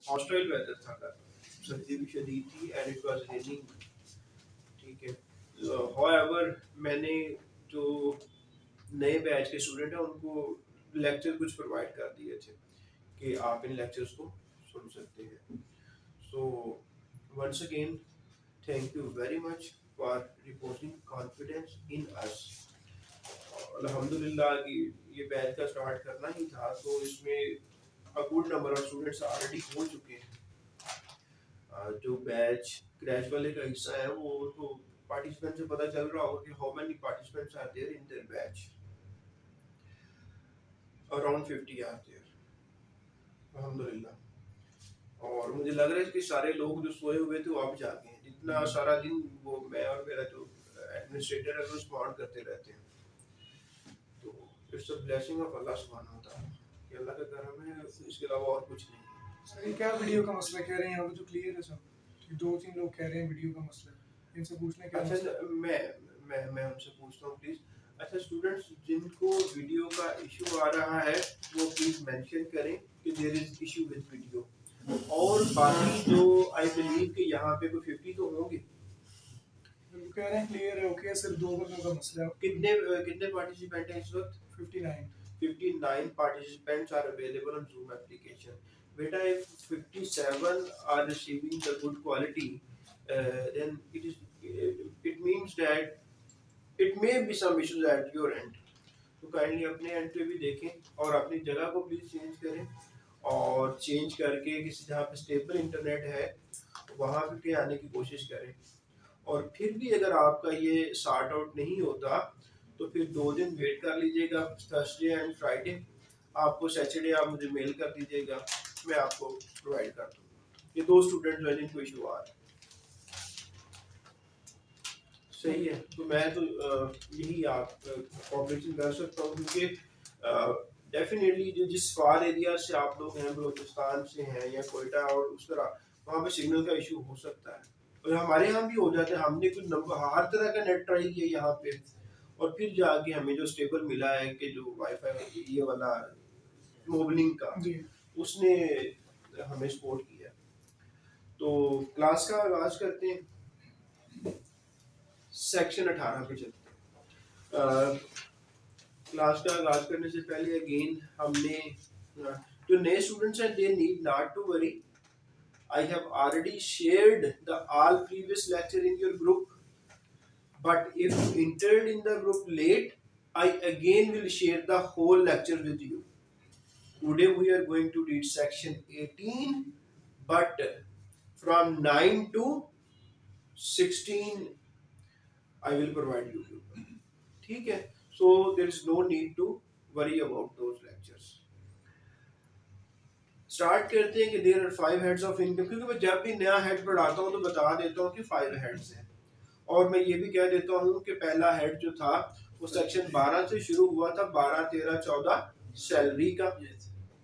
Hostile weather था कल, सर्दी भी शदीद थी एंड इट वाज रेनिंग। ठीक है, हाउएवर मैंने जो नए बैच के स्टूडेंट हैं उनको लेक्चर कुछ प्रोवाइड कर दिए थे कि आप इन लेक्चर्स को सुन सकते हैं। So once again thank you very much for reporting confidence in us. अल्हम्दुलिल्लाह कि ये बैच का स्टार्ट करना ही था, तो इसमें a good number of students already हो चुके हैं। जो बैच क्रैश वाले का हिस्सा है वो तो पार्टिसिपेंट से पता चल रहा होगा कि how many participants are there in their batch. Around 50 are there अल्हम्दुलिल्लाह। और मुझे लग रहा है कि सारे लोग जो सोए हुए थे वो अब जागे हैं। जितना सारा दिन वो मैं और मेरा जो एडमिनिस्ट्रेटर है वो रिस्पॉन्ड करते रहते हैं, तो इट्स अ ब्लेसिंग ऑफ अल्लाह सुब्हानहू व तआला कि अल्लाह का करम है, इसके अलावा और कुछ नहीं है। सर ये क्या वीडियो का मसला कह रहे हैं यहाँ पे, जो क्लियर है सब कि 2-3 लोग कह रहे हैं वीडियो का मसला है, इनसे पूछने क्या अच्छा, मसला है? मैं उनसे पूछता हूँ प्लीज। अच्छा स्टूडेंट्स, जिनको वीडियो का इशू आ रहा है वो प्लीज मेंशन करें कि there is issue with video. और बाकी जो आई बिलीव कि यहाँ पे कोई 50 तो होंगे। वो कह रहे हैं क्लियर है, ओके, सिर्फ 2 बंदों का मसला है। कितने पार्टिसिपेंट हैं इस वक्त? 59। 59 participants are available on Zoom application. Beta, if 57 are receiving the good quality, then it means that it may be some issues at your end. तो काइंडली अपने एंड पे भी देखें और अपनी जगह को प्लीज चेंज करें, और चेंज करके किसी जहाँ पे स्टेबल इंटरनेट है वहाँ पे आने की कोशिश करें। और फिर भी अगर आपका ये सॉर्ट आउट नहीं होता तो फिर 2 दिन वेट कर लीजिएगा, थर्सडे एंड फ्राइडे। आपको सैटरडे आप मुझे मेल कर दीजिएगा, मैं आपको प्रोवाइड कर दूँगा। ये 2 स्टूडेंट जो है जिनको इशू आ रहा है। सही है, तो मैं तो यही आप कोऑपरेशन कर सकता हूँ, क्योंकि डेफिनेटली जो जिस फार एरिया से आप लोग हैं, बलोचिस्तान से हैं या कोयटा और उस तरह, वहाँ पे सिग्नल का इशू हो सकता है, और हमारे यहाँ भी हो जाता है। हमने कुछ नंबर हर तरह का नेट ट्राई किया यहाँ पे, और फिर जाके हमें जो स्टेबल मिला है कि जो वाईफाई ये वाला मोबलिंग का, उसने हमें सपोर्ट किया। तो क्लास का आगाज करते हैं, सेक्शन 18 पे चलते हैं। क्लास का आगाज करने से पहले अगेन हमने जो नए स्टूडेंट्स हैं they need not to worry. I have already shared the all previous lecture in your group, but if you entered in the group late, I again will share the whole lecture with you. Today we are going to read section 18, but from 9 to 16 I will provide you. ठीक है, so there is no need to worry about those lectures. Start करते हैं कि there are 5 heads of income, क्योंकि मैं जब भी नया हेड पढ़ाता हूँ तो बता देता हूँ कि 5 हेड्स हैं, और मैं ये भी कह देता हूँ कि पहला हेड जो था वो सेक्शन 12 से शुरू हुआ था। 12, 13, 14 सैलरी का,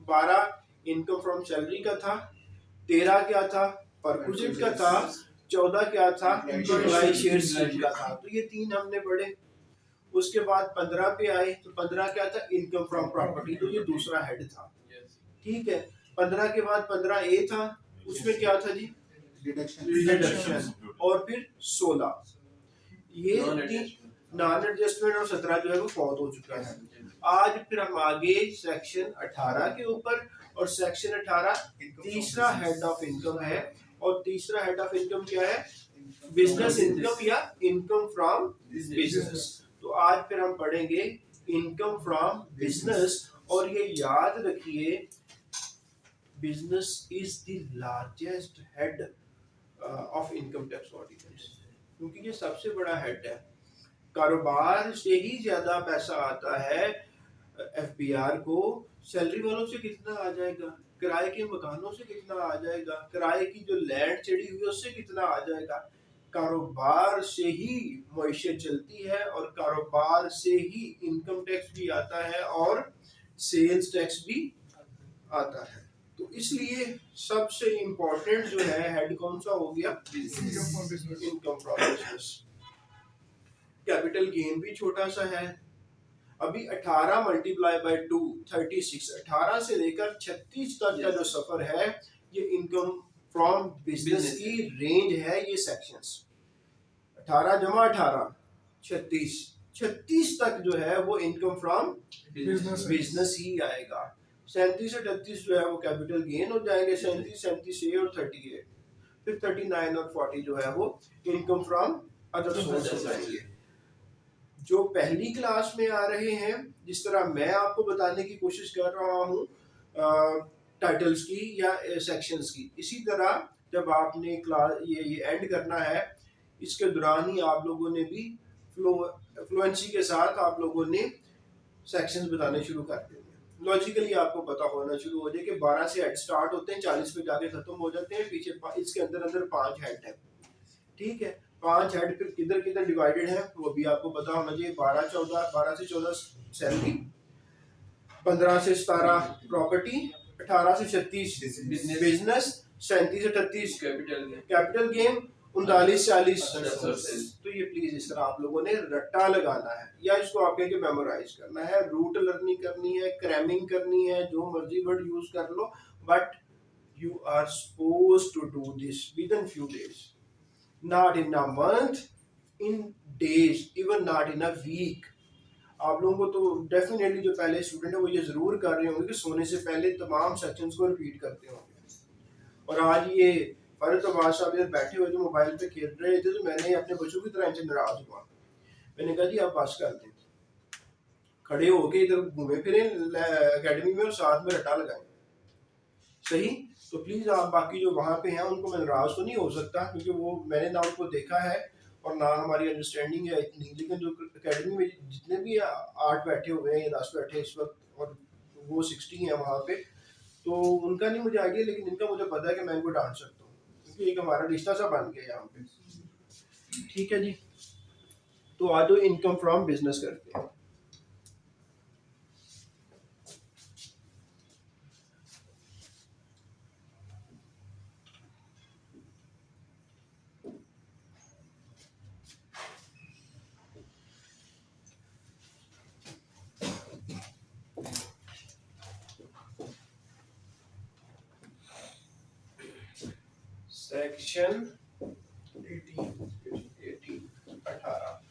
12 इनकम फ्रॉम सैलरी का था, 13 क्या था परक्विजिट का था, 14 क्या था एम्प्लॉय शेयर स्कीम का था। तो ये 3 हमने पढ़े। उसके बाद 15 पे आए, तो 15 क्या था इनकम फ्रॉम प्रॉपर्टी, तो ये दूसरा हेड था। ठीक है, 15 के बाद 15 ए था, उसमें क्या था जी डिडक्शन, और फिर 16 ये नॉन एडजस्टमेंट, और 17 जो है वो फॉल हो चुका है। आज फिर हम आगे सेक्शन 18 के ऊपर, और सेक्शन 18 तीसरा हेड ऑफ इनकम है, और तीसरा हेड ऑफ इनकम क्या है बिजनेस इनकम या इनकम फ्रॉम बिजनेस। तो आज फिर हम पढ़ेंगे इनकम फ्रॉम बिजनेस, और ये याद रखिए business is the largest head of income tax ordinance, क्योंकि ये सबसे बड़ा हेड है। कारोबार से ही ज्यादा पैसा आता है एफबीआर को। सैलरी वालों से कितना आ जाएगा, किराए के मकानों से कितना आ जाएगा, किराए की जो लैंड चढ़ी हुई है उससे कितना आ जाएगा। कारोबार से ही मईशत चलती है, और कारोबार से ही इनकम टैक्स भी आता है और सेल्स टैक्स भी आता है। तो इसलिए सबसे इम्पोर्टेंट जो है हेड कौन सा हो गया income from business. Capital gain भी छोटा सा है। अभी 18 मल्टीप्लाई बाय 2 36, 18 से लेकर 36 तक का जो सफर है ये इनकम फ्रॉम बिजनेस की रेंज है, ये सेक्शंस 18 जमा 18 36 36 तक जो है वो इनकम फ्रॉम बिजनेस बिजनेस ही आएगा। 37 से 38 जो है वो कैपिटल गेन हो जाएंगे, 37 37 ए और 38, फिर 39 और 40 जो है वो इनकम फ्रॉम अदर सोर्स हो जाएंगे। जो पहली क्लास में आ रहे हैं, जिस तरह मैं आपको बताने की कोशिश कर रहा हूँ टाइटल्स की या सेक्शंस की, इसी तरह जब आपने क्लास ये एंड करना है, इसके दौरान ही आप लोगों ने भी फ्लुएंसी के साथ आप लोगों ने सेक्शंस बताने शुरू कर देंगे। लॉजिकली आपको पता होना शुरू हो जाए कि 12 से हेड स्टार्ट होते हैं, 40 पे जाके खत्म हो जाते हैं, पीछे इसके अंदर अंदर 5 हेड है, ठीक है। 5 हेड फिर किधर किधर डिवाइडेड है वो भी आपको पता होना चाहिए। 12 से 14 सैलरी, 15 से 17 प्रॉपर्टी, 18 से 36 बिजनेस, 37 से 38 कैपिटल गेन, 39 40 तो ये प्लीज इस तरह आप लोगों ने रट्टा लगाना है, या इसको आप कहेंगे मेमोराइज करना है, रूट लर्निंग करनी है, क्रैमिंग करनी है, जो मर्जी वर्ड यूज कर लो, but you are suppose to do this within few days, not in a month, in days, even not in a week। आप लोगों को तो डेफिनेटली जो पहले स्टूडेंट है वो ये जरूर कर रहे होंगे कि सोने से पहले तमाम सेक्शंस को रिपीट करते होंगे। और आज ये फरत अब्बास साहब इधर बैठे हुए जो मोबाइल पे खेल रहे थे, तो मैंने अपने बच्चों की तरह इनसे नाराज हुआ। मैंने कहा जी आप बस कर दें, खड़े होके इधर घूमे फिरे एकेडमी में और साथ में रट्टा लगाएं, सही। तो प्लीज आप बाकी जो वहाँ पे हैं उनको मैं नाराज तो नहीं हो सकता, क्योंकि वो मैंने ना उनको देखा है और ना हमारी अंडरस्टैंडिंग है इतनी, लेकिन जो एकेडमी में जितने भी 8 बैठे हुए हैं या 10 बैठे हैं इस वक्त, और वो 60 हैं वहाँ पे, तो उनका नहीं मुझे आइडिया, लेकिन इनका मुझे पता है कि मैं इनको डांट सकता हूँ, क्योंकि एक हमारा रिश्ता सा बन गया यहाँ पे, ठीक है जी। तो आज जो इनकम फ्रॉम बिजनेस करते हैं, सेक्शन 18।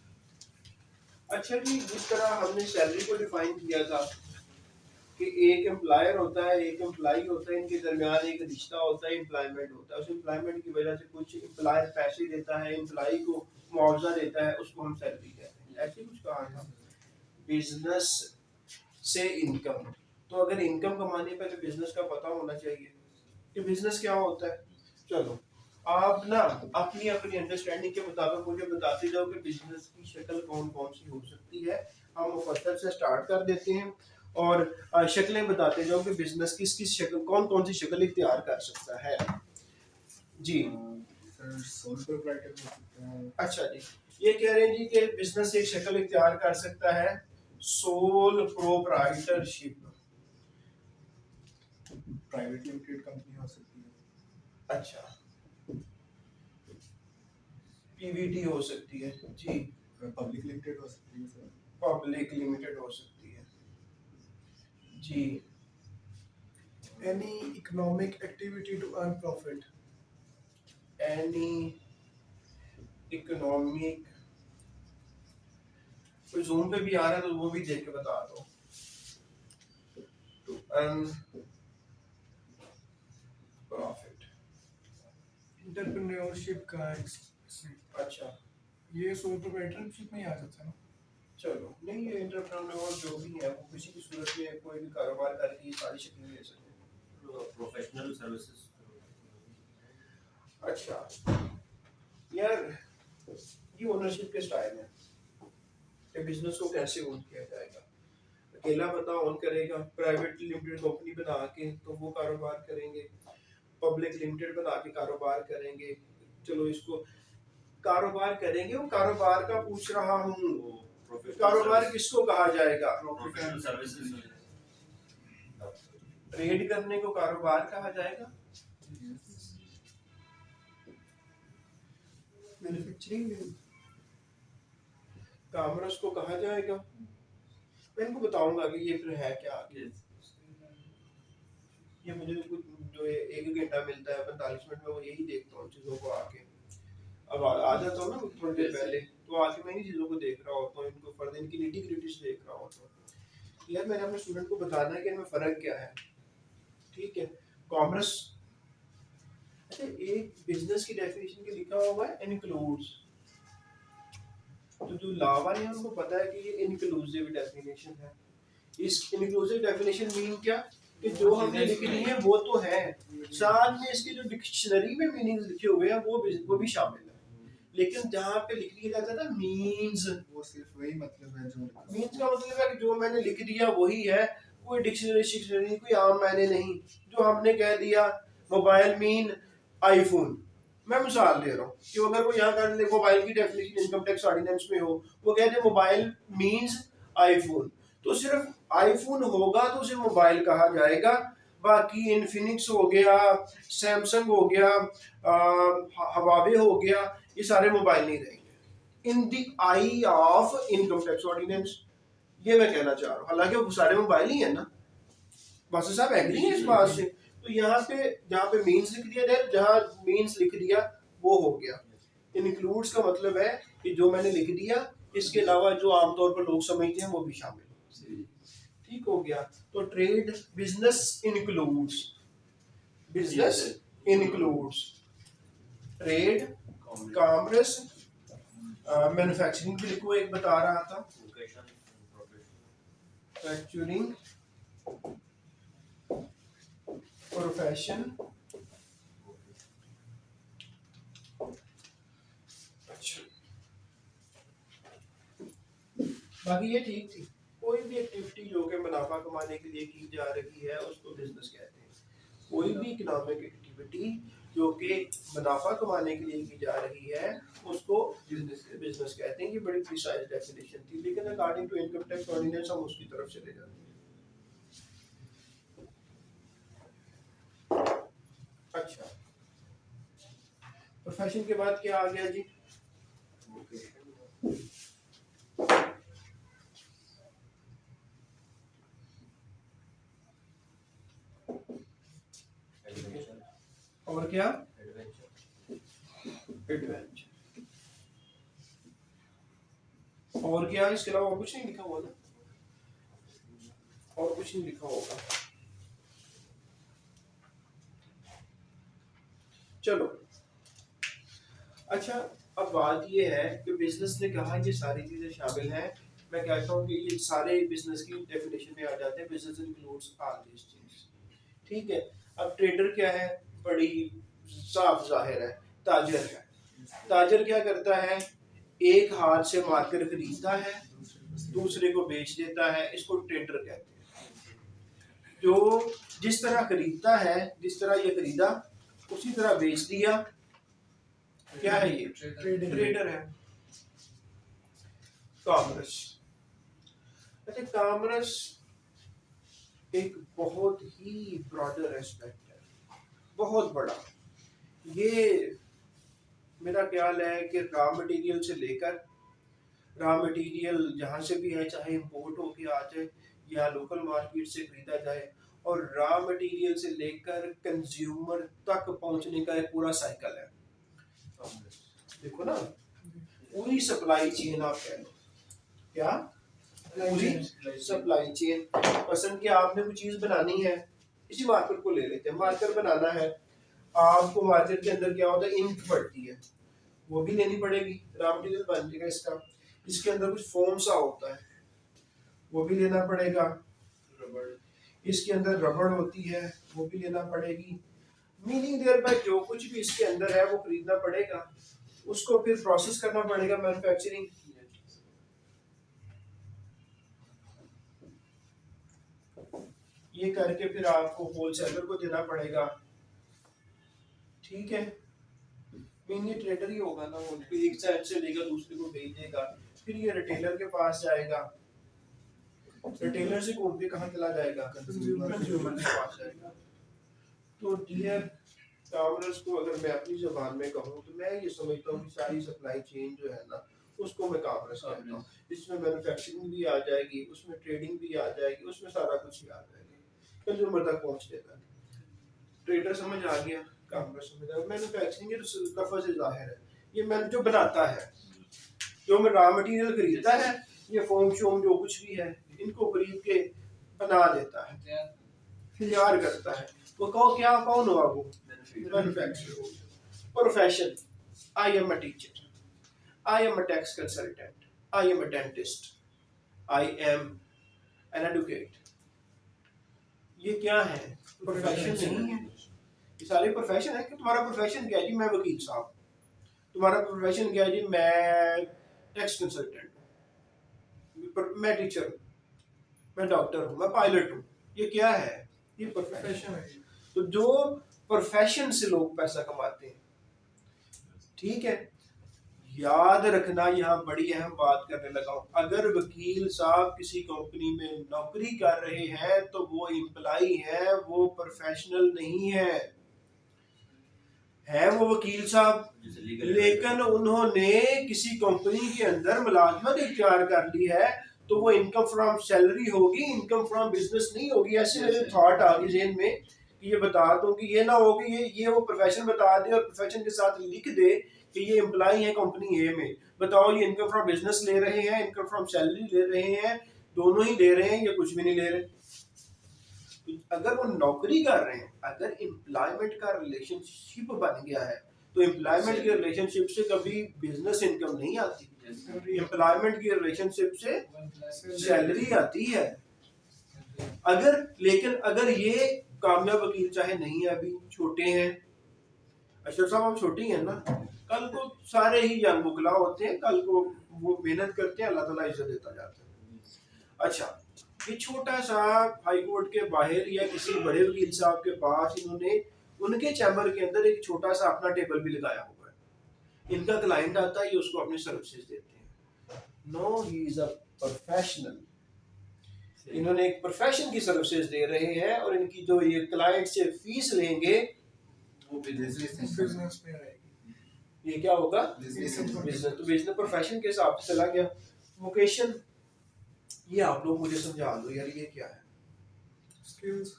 अच्छा जी, जिस तरह हमने सैलरी को डिफाइन किया था कि एक एम्प्लॉयर होता है, एक एम्प्लॉई होता है, इनके दरमियान एक रिश्ता होता है, एम्प्लॉयमेंट होता है, उस एम्प्लॉयमेंट की वजह से कुछ एम्प्लॉयर पैसे देता है, एम्प्लॉई को मुआवजा देता है, उसको हम सैलरी कहते हैं। ऐसे कुछ कहा था बिजनेस से इनकम। तो अगर इनकम कमाने पर तो बिजनेस का पता होना चाहिए कि बिजनेस क्या होता है। चलो आप ना अपनी अपनी अंडरस्टैंडिंग के मुताबिक मुझे बताते जाओ कि बिजनेस की शक्ल कौन कौन सी हो सकती है। हम मुफस्सल से स्टार्ट कर देते हैं और शक्लें बताते जाओ कि बिजनेस किस किस शक्ल, कौन कौन सी शक्ल इख्तियार कर सकता है जी। सोल प्रोप्राइटर हो सकता है। अच्छा जी, ये कह रहे हैं जी कि बिजनेस एक शक्ल इख्तियार कर सकता है sole proprietorship. Private limited company हो सकती है। अच्छा, पीवीटी हो सकती है जी, पब्लिक लिमिटेड हो सकती है सर। पब्लिक लिमिटेड हो सकती है जी। Any economic activity to earn profit. Any economic, कोई जूम पे भी आ रहा है तो वो भी देख के बता दो। टू अर्न प्रॉफिट, एंटरप्रेन्योरशिप का अच्छा ये सोल प्रोप्राइटरशिप में ही आ जाता है ना। चलो, नहीं ये एंटरप्रेन्योर जो भी है वो किसी भी सूरत में कोई भी कारोबार करके ये सारी शक्लें ले सकते हैं। Professional services. अच्छा यार, ये ओनरशिप के स्टाइल है कि बिजनेस को कैसे ओन किया जाएगा। अकेला बंदा ओन करेगा, प्राइवेट लिमिटेड कंपनी बना के तो वो कारोबार करेंगे, पब्लिक लिमिटेड बना के कारोबार करेंगे। चलो इसको कारोबार करेंगे, वो कारोबार का पूछ रहा हूँ, कारोबार किसको कहा जाएगा? Professional services. ट्रेड करने को कारोबार कहा जाएगा, मैन्युफैक्चरिंग कॉमर्स को कहा जाएगा। मैं इनको बताऊंगा कि ये फिर है क्या आगे। ये मुझे कुछ जो एक घंटा मिलता है 45 मिनट में, वो यही देखता हूँ चीज़ों को आके। अब आ जाता हूँ ना थोड़ी देर पहले, तो आके मैं इन्हीं चीज़ों को देख रहा होता हूँ, इनको फर्दर इनकी निटी ग्रिटीज देख रहा होता हूँ। यार मैंने अपने स्टूडेंट को बताना है कि इनमें फ़र्क क्या है, ठीक है। कॉमर्स, अच्छा एक बिजनेस की डेफिनेशन के लिखा हुआ है इंक्लूड्स, तो जो लॉ वाले हैं उनको पता है कि ये इंक्लूसिव डेफिनेशन है। इस इंक्लूसिव डेफिनेशन मीन क्या, कि जो हमने लिखी है वो तो है, साथ में इसके जो डिक्शनरी में मीनिंग्स लिखे हुए हैं वो भी शामिल है। लेकिन जहाँ पे लिख दिया जाता है ना मीन्स, वो सिर्फ वही मतलब है जो मीन्स का मतलब है कि जो मैंने लिख दिया वही है, कोई डिक्शनरी कोई आम मायने नहीं। जो हमने कह दिया मोबाइल मीन आईफोन, मैं मिसाल दे रहा हूँ कि अगर कोई यहाँ कर ले मोबाइल की डेफिनेशन इनकम टैक्स ऑर्डिनेंस में हो, वो कहते हैं मोबाइल मीन्स आईफोन, तो सिर्फ आईफोन होगा तो उसे मोबाइल कहा जाएगा। बाकी इन्फिनिक्स हो गया, सैमसंग हो गया, हवावे हो गया, ये सारे मोबाइल नहीं रहेंगे in the eye of income tax ordinance. ये मैं कहना चाह रहा हूँ, हालांकि वो सारे मोबाइल ही है ना, बस साहब एग्री है इस बात से। तो यहाँ पे जहाँ पे मीन्स लिख दिया जाए, जहाँ मीन्स लिख दिया वो हो गया। इंक्लूड्स का मतलब है कि जो मैंने लिख दिया इसके अलावा जो आमतौर पर लोग समझते हैं वो भी शामिल है, ठीक हो गया। तो trade business includes, business includes trade, commerce, manufacturing भी लिखो, एक बता रहा था मैन्युफैक्चरिंग, प्रोफेशन, अच्छा बाकी ये ठीक थी। कोई भी एक्टिविटी जो कि मुनाफा कमाने के लिए की जा रही है उसको बिजनेस कहते हैं। कोई भी इकोनॉमिक एक्टिविटी जो कि मुनाफा कमाने के लिए की जा रही है उसको बिजनेस कहते हैं। ये बड़ी प्रिसाइज डेफिनेशन थी, लेकिन according to income tax ordinance हम उसकी तरफ चले जाते हैं। अच्छा, प्रोफेशन के बाद क्या आ गया जी? और क्या? एडवेंचर। और क्या? इसके अलावा और कुछ नहीं लिखा हुआ ना, और कुछ नहीं लिखा होगा। चलो अच्छा, अब बात ये है कि बिजनेस ने कहा ये सारी चीजें शामिल हैं। मैं कहता हूँ कि ये सारे बिजनेस की डेफिनेशन में आ जाते हैं, business includes all these things, ठीक है। अब ट्रेडर क्या है? बड़ी साफ जाहिर है, ताजर है। ताजर क्या करता है? एक हाथ से मार्केट खरीदता है, दूसरे को बेच देता है, इसको ट्रेडर कहते हैं। जो जिस तरह खरीदता है, जिस तरह ये खरीदा उसी तरह बेच दिया, क्या है ये? ट्रेडर है। कॉमर्स, अच्छा कॉमर्स एक बहुत ही ब्रॉडर एस्पेक्ट है, बहुत बड़ा। ये मेरा ख्याल है कि रॉ मटेरियल से लेकर, रॉ मटेरियल जहाँ से भी है, चाहे इंपोर्ट होके आ जाए या लोकल मार्केट से खरीदा जाए, और रॉ मटेरियल से लेकर कंज्यूमर तक पहुंचने का एक पूरा साइकिल है। देखो ना, पूरी सप्लाई चेन आप कह लो, क्या पूरी सप्लाई चेन। पसंद किया आपने कोई चीज बनानी है, इसी मार्केट को ले लेते हैं, मार्कर बनाना है आपको, मार्केट के अंदर क्या होता है? इंक पड़ती है, वो भी लेनी पड़ेगी, रॉ मटेरियल बन जाएगा इसका। इसके अंदर कुछ फोम सा होता है, वो भी लेना पड़ेगा। रबड़, इसके अंदर रबड़ होती है, वो भी लेना पड़ेगी। मीनिंग देयर बाय जो कुछ भी इसके अंदर है वो खरीदना पड़ेगा, उसको फिर प्रोसेस करना पड़ेगा, मैन्युफैक्चरिंग। ये करके फिर आपको होलसेलर को देना पड़ेगा, ठीक है। मीन ये ट्रेडर ही होगा ना, वो एक साइड से लेगा दूसरे को भेज देगा, फिर ये रिटेलर के पास जाएगा, रिटेलर से घूम के कहाँ चला जाएगा? कंज्यूमर के पास जाएगा। तो डियर कॉमर्स को अगर मैं अपनी ज़बान में कहूँ तो मैं ये समझता हूँ कि सारी सप्लाई चेन जो है ना उसको मैं कॉमर्स कहता हूँ। इसमें मैन्युफैक्चरिंग भी आ जाएगी, उसमें ट्रेडिंग भी आ जाएगी, उसमें सारा कुछ ही आ जाएगा, कंज्यूमर तक पहुँच देता है। ट्रेडर समझ आ गया, कामगार समझ आ गया। मैन्युफैक्चरिंग लफ्ज़ से जाहिर है, ये मैं जो बनाता है, जो मैं रॉ मटेरियल खरीदता है, ये फोम शोम जो कुछ भी है, इनको खरीद के बना देता है, तैयार करता है। वो कहो क्या, कौन हुआ वो? Manufacturer. Profession, I am a teacher, I am a tax consultant, I am a dentist, I am an advocate. ये क्या है? प्रोफेशन नहीं है। ये सारे प्रोफेशन है कि तुम्हारा प्रोफेशन क्या है जी? मैं वकील साहब। तुम्हारा प्रोफेशन क्या है जी? मैं टैक्स कंसल्टेंट हूँ, मैं टीचर हूँ, मैं डॉक्टर हूँ, मैं पायलट हूँ। ये क्या है? ये प्रोफेशन प्रोफेशन है। है। तो जो प्रोफेशन से लोग पैसा कमाते हैं, ठीक है, याद रखना, यहाँ बड़ी अहम बात करने लगा हूँ। अगर वकील साहब किसी कंपनी में नौकरी कर रहे हैं तो वो एम्प्लॉई है, वो प्रोफेशनल नहीं है वो वकील साहब, लेकिन उन्होंने किसी कंपनी के अंदर मुलाजमत इख्तियार कर ली है, तो वो इनकम फ्रॉम सैलरी होगी, इनकम फ्रॉम बिजनेस नहीं होगी। ऐसे मेरे थॉट आ गई ज़हन में कि ये बता दूं कि ये ना हो कि ये वो प्रोफेशन बता दे और प्रोफेशन के साथ लिख दे कि ये एम्प्लॉई है कंपनी ए में। बताओ, ये इनकम फ्रॉम बिजनेस ले रहे हैं, इनकम फ्रॉम सैलरी ले रहे हैं, दोनों ही ले रहे हैं या कुछ भी नहीं ले रहे? अगर वो नौकरी कर रहे हैं, अगर एम्प्लॉयमेंट का रिलेशनशिप बन गया है, तो एम्प्लॉयमेंट के रिलेशनशिप से कभी बिजनेस इनकम नहीं आती, एम्प्लॉयमेंट की रिलेशनशिप से सैलरी आती है। लेकिन अगर ये कामयाब वकील चाहे नहीं है, अभी छोटे हैं, अशरफ साहब हम छोटे ही हैं ना, कल को सारे ही यंग बुकला होते हैं, कल को वो मेहनत करते हैं, अल्लाह ताला इज्जत देता जाता है। अच्छा, ये छोटा सा हाई कोर्ट के बाहर या किसी बड़े वकील साहब के पास इन्होंने उनके चैम्बर के अंदर एक छोटा सा अपना टेबल भी लगाया हुआ है। इनका क्लाइंट आता है, ये उसको अपनी सर्विसेज देते हैं। No, he is a professional. इन्होंने एक प्रोफेशन की सर्विसेज दे रहे हैं और इनकी जो ये क्लाइंट से फीस लेंगे वो बिजनेस में आएगी। ये क्या होगा? बिजनेस। तो बिजनेस प्रोफेशन के हिसाब से चला गया। वोकेशन, ये आप लोग मुझे समझा दो यार, ये क्या है? स्किल्स।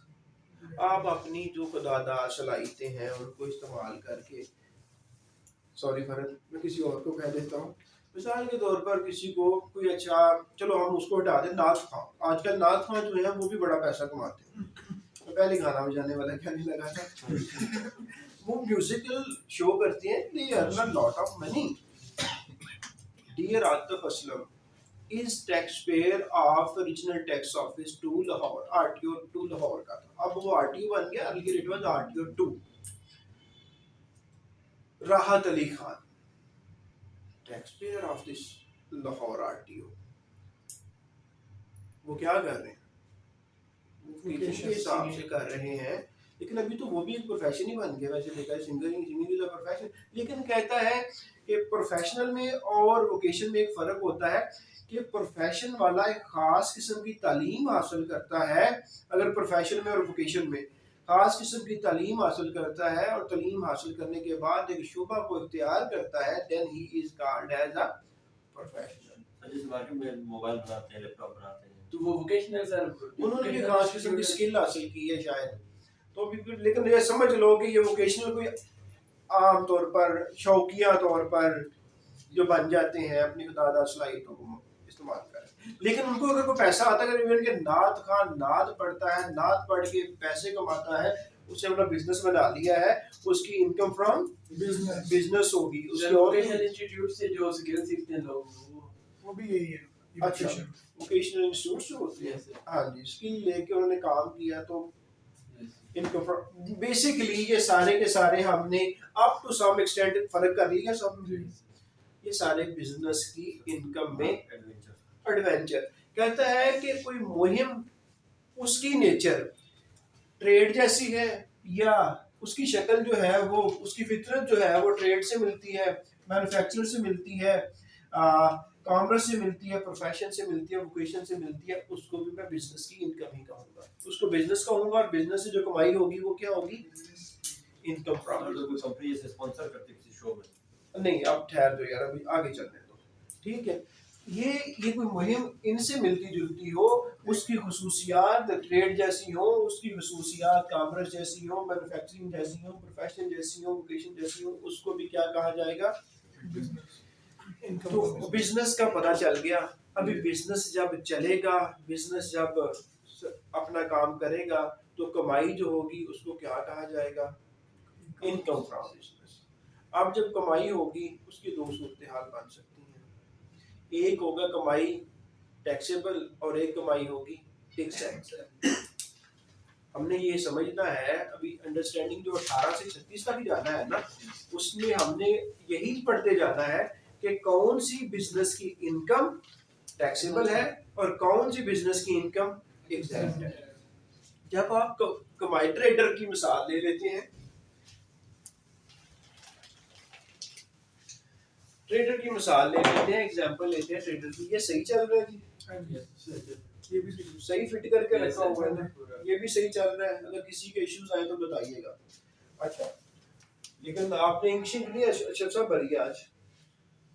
आप अपनी जो खुदादार सलाहियतें हैं उनको इस्तेमाल करके, सॉरी फरद, मैं किसी और को कह देता हूँ, मिसाल के तौर पर किसी को कोई अच्छा, चलो हम उसको हटा दें, नाथ खां। आजकल नाथ खां जो है वो भी बड़ा पैसा कमाते हैं। तो पहले गाना बजाने वाला क्या नहीं लगा था वो म्यूजिकल शो करते हैं, they earn a lot of money. Dear Atif Aslam is taxpayer of original tax office to Lahore, RTO to Lahore का था। अब वो RTO बन गया, अर्लियर इट वाज RTO 2। राहत Ali Khan, taxpayer of this Lahore RTO, वो क्या कर रहे हैं? वो के हिसाब से कर रहे हैं, लेकिन अभी तो वो भी एक प्रोफेशन ही बन गया। वैसे देखा है, सिंगिंग इज अ प्रोफेशन, लेकिन कहता है कि प्रोफेशनल में और वोकेशन में एक फ़र्क होता है कि प्रोफेशन वाला एक ख़ास किस्म की तालीम हासिल करता है। अगर प्रोफेशन में और वोकेशन में ख़ास किस्म की तालीम हासिल करता है और तालीम हासिल करने के बाद एक शुबा को इख्तियार करता है, then he is called as a professional. जिस मार्केट में मोबाइल बनाते हैं, लैपटॉप बनाते हैं, तो वो वोकेशनल सर, उन्होंने भी ख़ास किस्म की स्किल हासिल की है शायद, तो लेकिन ये समझ लो कि ये वोकेशनल कोई आम तौर पर शौकिया तौर पर जो बन जाते हैं अपनी खुदादार सलाहियतों को इस्तेमाल करें, लेकिन उनको अगर कोई पैसा आता है, अगर इवन के नात खान नात पढ़ता है, नात पढ़ के पैसे कमाता है, उसने अपना बिजनेस बना लिया है, उसकी इनकम फ्रॉम बिजनेस होगी उसकी। वोकेशनल इंस्टीट्यूट से जो स्किल सीखते हैं लोग, वो भी यही है। अच्छा, वोकेशनल इंस्टीट्यूट से होती है, हाँ जी, स्किल लेके उन्होंने काम किया, तो इनकम बेसिकली ये सारे के सारे हमने अप टू सम एक्सटेंट फर्क कर लिया सब। ये सारे बिजनेस की इनकम में एडवेंचर। कहता है कि कोई मुहिम उसकी नेचर ट्रेड जैसी है या उसकी शक्ल जो है वो, उसकी फितरत जो है वो ट्रेड से मिलती है, मैन्युफैक्चर से मिलती है, कॉमर्स से मिलती है, प्रोफेशन से मिलती है, वोकेशन से मिलती है, उसको भी मैं बिजनेस की इनकम ही कहूँगा, उसको बिजनेस कहूँगा। और बिजनेस से जो कमाई होगी वो क्या होगी? Income from. अगर कोई कंपनी से स्पॉन्सर करती है किसी शो में, नहीं, अब ठहर दो यार, अभी आगे चलने दो, ठीक है। ये कोई मुहिम इनसे मिलती जुलती हो, उसकी खसूसियात ट्रेड जैसी हो, उसकी खसूसियात कॉमर्स जैसी हो, मैन्युफैक्चरिंग जैसी हो, प्रोफेशन जैसी हो, वोकेशन जैसी हो, उसको भी क्या कहा जाएगा? बिजनेस तो बिजनेस का पता चल गया। अभी बिजनेस जब चलेगा, बिजनेस जब अपना काम करेगा, तो कमाई जो होगी उसको क्या कहा जाएगा? Income from business. अब जब कमाई होगी उसकी दो सूरत हाल बन सकती हैं। एक होगा कमाई टैक्सेबल और एक कमाई होगी एग्जेम्प्ट। हमने ये समझना है, अभी अंडरस्टैंडिंग जो 18 से 36 तक ही जाना है ना, उसमें हमने यही पढ़ते जाना है कि कौन सी बिजनेस की इनकम टैक्सेबल है और कौन सी बिजनेस की इनकम एग्जेम्प्ट है। जब आप कमाई ट्रेडर की मिसाल ले लेते हैं, ट्रेडर की मिसाल ले लेते हैं, एग्जांपल लेते हैं ट्रेडर की। ये सही चल रहा है जी? हाँ जी, Yes. ये भी सही फिट करके Yes, रखा हुआ है ना? पूरा। ये भी सही चल रहा है? अगर किसी के इश्यूज आए तो बताइएगा। अच्छा, लेकिन आपने इंग्लिश नहीं अशरफ साहब भरी है आज,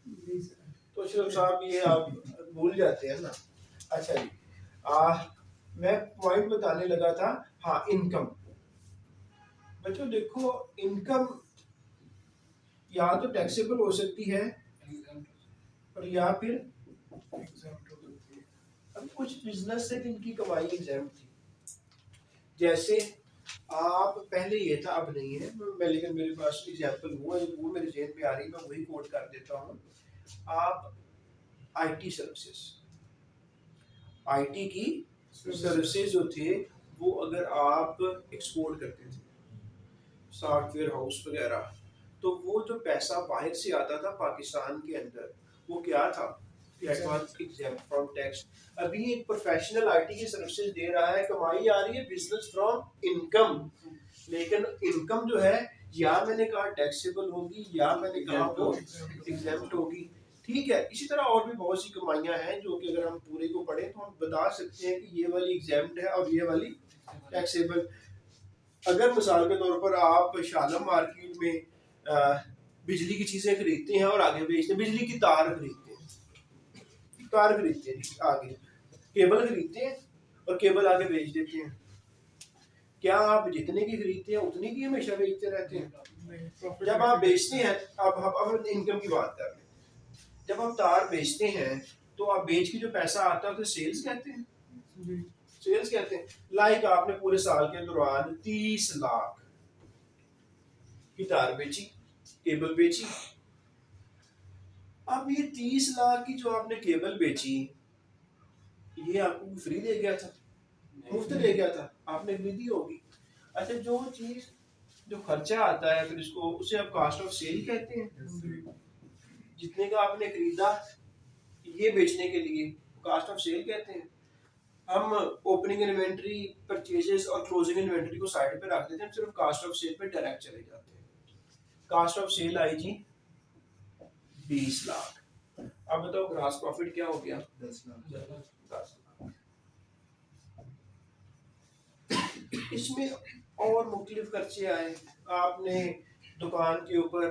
नहीं सर। तो अशरफ साहब ये आप भूल जाते हैं ना। अच्छा जी, मैं पॉइंट बताने लगा था। हाँ, इनकम। बच्चों देखो, इनकम या तो टैक्सेबल हो सकती है और या फिर एग्जाम्प्ट हो सकती है। अब कुछ बिजनेस से जिनकी कमाई एग्जाम्प्ट थी, जैसे आप पहले ये था, अब नहीं है मैं, लेकिन मेरे पास एग्जाम्पल वो मेरे जेहन में आ रही, मैं वही कोट कर देता हूँ। आप आईटी सर्विसेज, आईटी की सर्विसेज जो थे वो अगर आप एक्सपोर्ट करते थे, सॉफ्टवेयर हाउस वगैरह, तो वो जो पैसा बाहर से आता था पाकिस्तान के अंदर, वो क्या था? Exempt from tax. अभी एक प्रोफेशनल आईटी की सर्विसेज दे रहा है, कमाई आ रही है बिजनेस फ्रॉम इनकम, लेकिन इनकम जो है या मैंने कहा टैक्सेबल होगी या मैंने कहा वो एग्जेम्प्ट होगी। ठीक है, इसी तरह और भी बहुत सी कमाइयां हैं जो कि अगर हम पूरे को पढ़ें तो हम बता सकते हैं कि ये वाली एग्जेम्प्ट है और ये वाली टैक्सेबल। अगर मिसाल के तौर पर आप शालम मार्केट में बिजली की चीजें खरीदते हैं और आगे बेचते हैं, बिजली की तार खरीदते हैं, तार खरीदते हैं, आगे केबल खरीदते हैं और केबल आगे बेच देते हैं। क्या आप जितने की खरीदते हैं उतनी की हमेशा बेचते रहते हैं? नहीं, profit जब आप बेचते हैं, अब इनकम की बात कर रहे हैं, जब आप तार बेचते हैं तो आप बेच के जो पैसा आता है उसे सेल्स कहते हैं। जी, सेल्स कहते हैं। लाइक आपने पूरे साल के दौरान 30 लाख की तार बेची, केबल बेची। अब ये 30 लाख की जो आपने केबल बेची, ये आपको फ्री दे गया था, मुफ्त दे गया था, आपने खरीदी होगी। अच्छा, जो चीज जो खर्चा आता है फिर इसको, उसे आप कास्ट ऑफ सेल कहते हैं। जी, जितने का आपने खरीदा ये बेचने के लिए, कास्ट ऑफ सेल कहते हैं। हम ओपनिंग इन्वेंट्री, परचेजेस और क्लोजिंग इन्वेंट्री को साइड पे रख देते हैं, सिर्फ कास्ट ऑफ सेल पे डायरेक्ट चले जाते हैं। कास्ट ऑफ सेल आई जी 20 लाख। अब बताओ ग्रास प्रॉफिट क्या हो गया? 10 लाख। 10 लाख। इसमें और मुख्तलिफ खर्चे आए। आपने दुकान के ऊपर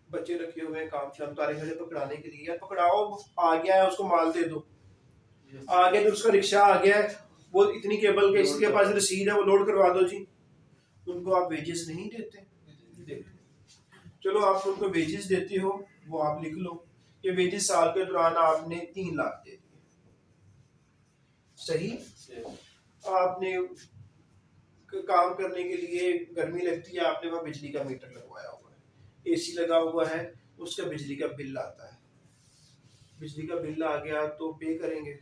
बच्चे रखे हुए हैं काम शाम तारे खड़े पकड़ाने के लिए, या पकड़ाओ, आ गया है उसको माल दे दो, आ गया तो उसका रिक्शा आ गया है, वो इतनी केबल के इसके पास रसीद है वो लोड करवा दो जी। उनको आप वेजेस नहीं देते? चलो आप उनको वेजेस देते हो, वो आप लिख लो कि वेजेस साल के दौरान आपने 3 लाख दे दिए। सही? आपने काम करने के लिए गर्मी लगती है, आपने वहाँ बिजली का मीटर लगवाया हुआ है, एसी लगा हुआ है, उसका बिजली का बिल आता है। बिजली का बिल आ गया तो पे करेंगे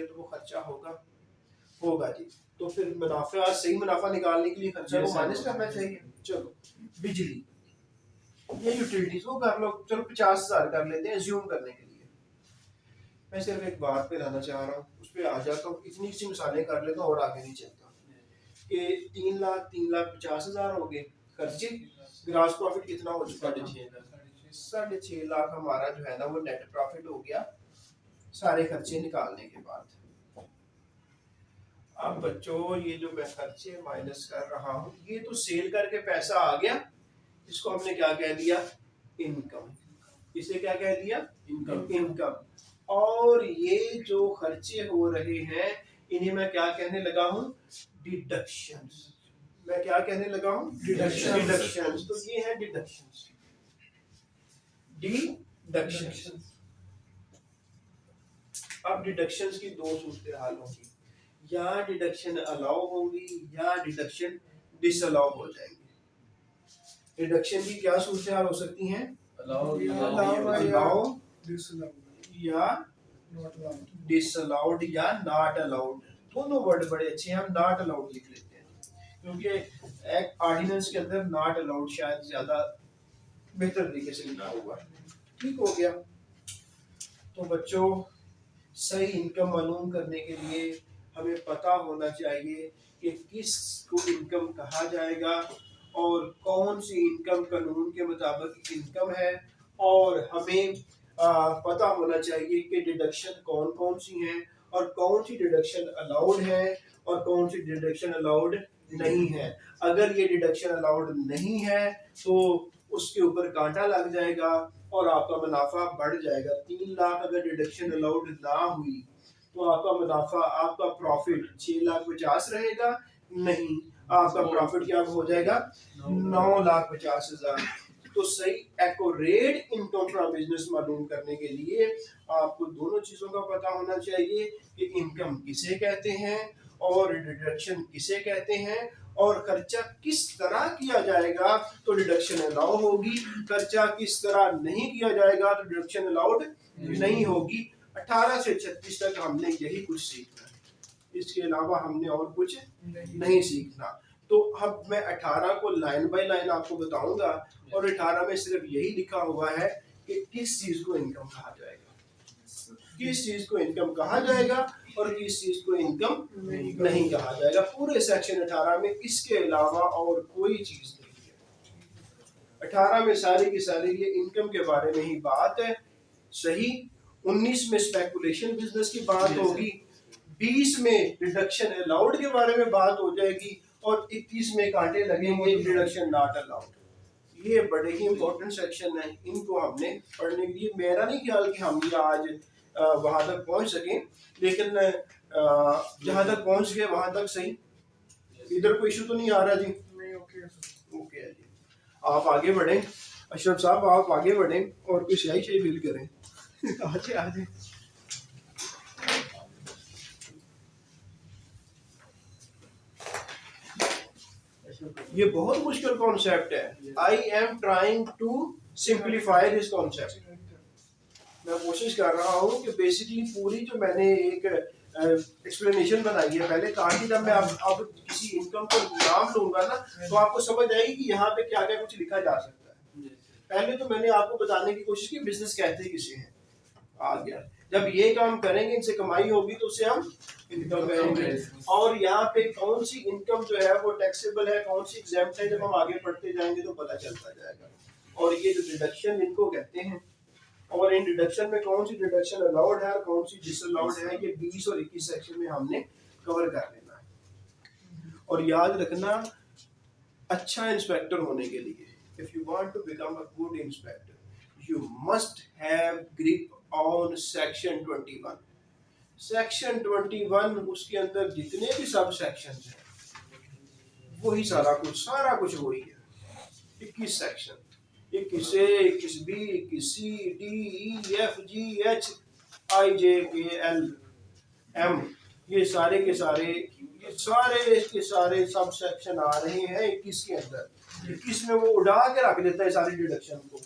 तो वो खर्चा होगा जी। तो फिर मुनाफा, सही मुनाफा निकालने के लिए खर्चा को माइनस करना चाहिए। चलो, बिजली, ये यूटिलिटीज वो कर लो, चलो 50,000 कर लेते हैं एज्यूम करने के लिए। मैं सिर्फ एक बात पे लाना चाह रहा हूँ, उस पर आ जाता हूँ, इतनी सी मिसालें कर लेता हूँ और आगे नहीं चलता। कि 3,50,000 हो गए खर्चे, ग्रास प्रॉफिट कितना हो चुका? 6.5 लाख हमारा जो है ना वो नेट प्रॉफिट हो गया सारे खर्चे निकालने के बाद। अब बच्चों ये जो मैं खर्चे माइनस कर रहा हूँ, ये तो सेल करके पैसा आ गया, इसको हमने क्या कह दिया? इनकम। इसे क्या कह दिया? इनकम। और ये जो खर्चे हो रहे हैं इन्हें मैं क्या कहने लगा हूं? डिडक्शंस। मैं क्या कहने लगा हूं? Deductions. डिडक्शंस। तो ये है डिडक्शंस। डिडक्शंस। अब डिडक्शंस की दो सूरत हाल होंगी, या डिडक्शन अलाउ होंगी या डिडक्शन डिसअलाउ हो जाएंगे। डिडक्शन की क्या सूरत हाल हो सकती हैं? Allow Disallowed. या Not allowed. डिसअलाउड या नॉट अलाउड। दोनों वर्ड बड़े अच्छे हैं, हम नॉट अलाउड लिख लेते हैं क्योंकि एक ऑर्डिनेंस के अंदर नॉट अलाउड शायद ज्यादा बेहतर तरीके से लिखा हुआ है। ठीक हो गया। तो बच्चों, सही इनकम मालूम करने के लिए हमें पता होना चाहिए कि किस को इनकम कहा जाएगा और कौन सी इनकम कानून के मुताबिक इनकम है, और हमें पता होना चाहिए कि डिडक्शन कौन कौन सी हैं और कौन सी डिडक्शन अलाउड है और कौन सी डिडक्शन अलाउड नहीं है। अगर ये डिडक्शन अलाउड नहीं है तो उसके ऊपर कांटा लग जाएगा और आपका मुनाफा बढ़ जाएगा। 3 लाख अगर डिडक्शन अलाउड ना हुई तो आपका मुनाफा, आपका प्रॉफिट 6,50,000 रहेगा? नहीं, आपका प्रॉफिट क्या हो जाएगा? 9,50,000। तो सही एक्यूरेट इनकम फ्रॉम बिजनेस मालूम करने के लिए आपको दोनों चीजों का पता होना चाहिए कि इनकम किसे कहते हैं और डिडक्शन किसे कहते हैं, और खर्चा किस तरह किया जाएगा तो डिडक्शन अलाउ होगी, खर्चा किस तरह नहीं किया जाएगा तो डिडक्शन अलाउड नहीं होगी। 18 से 36 तक हमने यही कुछ सीखना है, इसके अलावा हमने और कुछ नहीं सीखना। तो अब मैं 18 को लाइन बाय लाइन आपको बताऊंगा और 18 में सिर्फ यही लिखा हुआ है कि किस चीज को इनकम कहा जाएगा, किस चीज को इनकम कहा जाएगा और किस चीज को इनकम नहीं कहा जाएगा। पूरे सेक्शन 18 में इसके अलावा और कोई चीज नहीं है। 18 में सारी की सारी ये इनकम के बारे में ही बात है। सही। 19 में स्पेकुलेशन बिजनेस की बात होगी, 20 में डिडक्शन अलाउड के बारे में बात हो जाएगी और 21 में कांटे लगेंगे डिडक्शन नॉट अलाउड। ये बड़े ही इंपॉर्टेंट सेक्शन है, इनको हमने पढ़ने के लिए, मेरा नहीं ख्याल कि हम ये आज वहां तक पहुंच सकें, लेकिन जहां तक पहुंच गए वहां तक सही। इधर कोई इशू तो नहीं आ रहा जी? नहीं, ओके सर। ओके है जी, आप आगे बढ़ें। अशरफ साहब आप आगे बढ़ें और कुछ यही शही फील करें। आजे आजे। ये बहुत मुश्किल कॉन्सेप्ट है। I am trying to simplify this concept. मैं कोशिश कर रहा हूँ कि बेसिकली पूरी जो मैंने एक एक्सप्लेनेशन बनाई है पहले, ताकि जब मैं अब किसी इनकम को नाम लूंगा ना तो आपको समझ आएगी कि यहाँ पे क्या क्या कुछ लिखा जा सकता है। पहले तो मैंने आपको बताने की कोशिश की बिजनेस कहते किसे हैं, आ गया। जब ये काम करेंगे इनसे कमाई होगी तो उसे हम इनकम कहेंगे। और यहाँ पे कौन सी इनकम जो है वो टैक्सेबल है, कौन सी एग्जेम्प्ट है, जब हम आगे बढ़ते जाएंगे तो पता चलता जाएगा। और ये जो डिडक्शन इनको कहते हैं, और इन डिडक्शन में कौन सी डिडक्शन अलाउड है और कौन सी डिसअलाउड है, ये 20 और 21 सेक्शन में हमने कवर कर लेना है। और याद रखना, अच्छा इंस्पेक्टर होने के लिए, if you want to become a good inspector you must have grip on section 21। Section 21 उसके अंदर जितने भी सब सेक्शन हैं वही सारा कुछ वही है। 21 section, 21A, 21B, 21C, D, E, F, G, H, I, J, K, L, M, ये सारे के सारे सब सेक्शन आ रहे हैं 21 के अंदर। 21 में वो उड़ा के रख देता है सारी डिडक्शन को।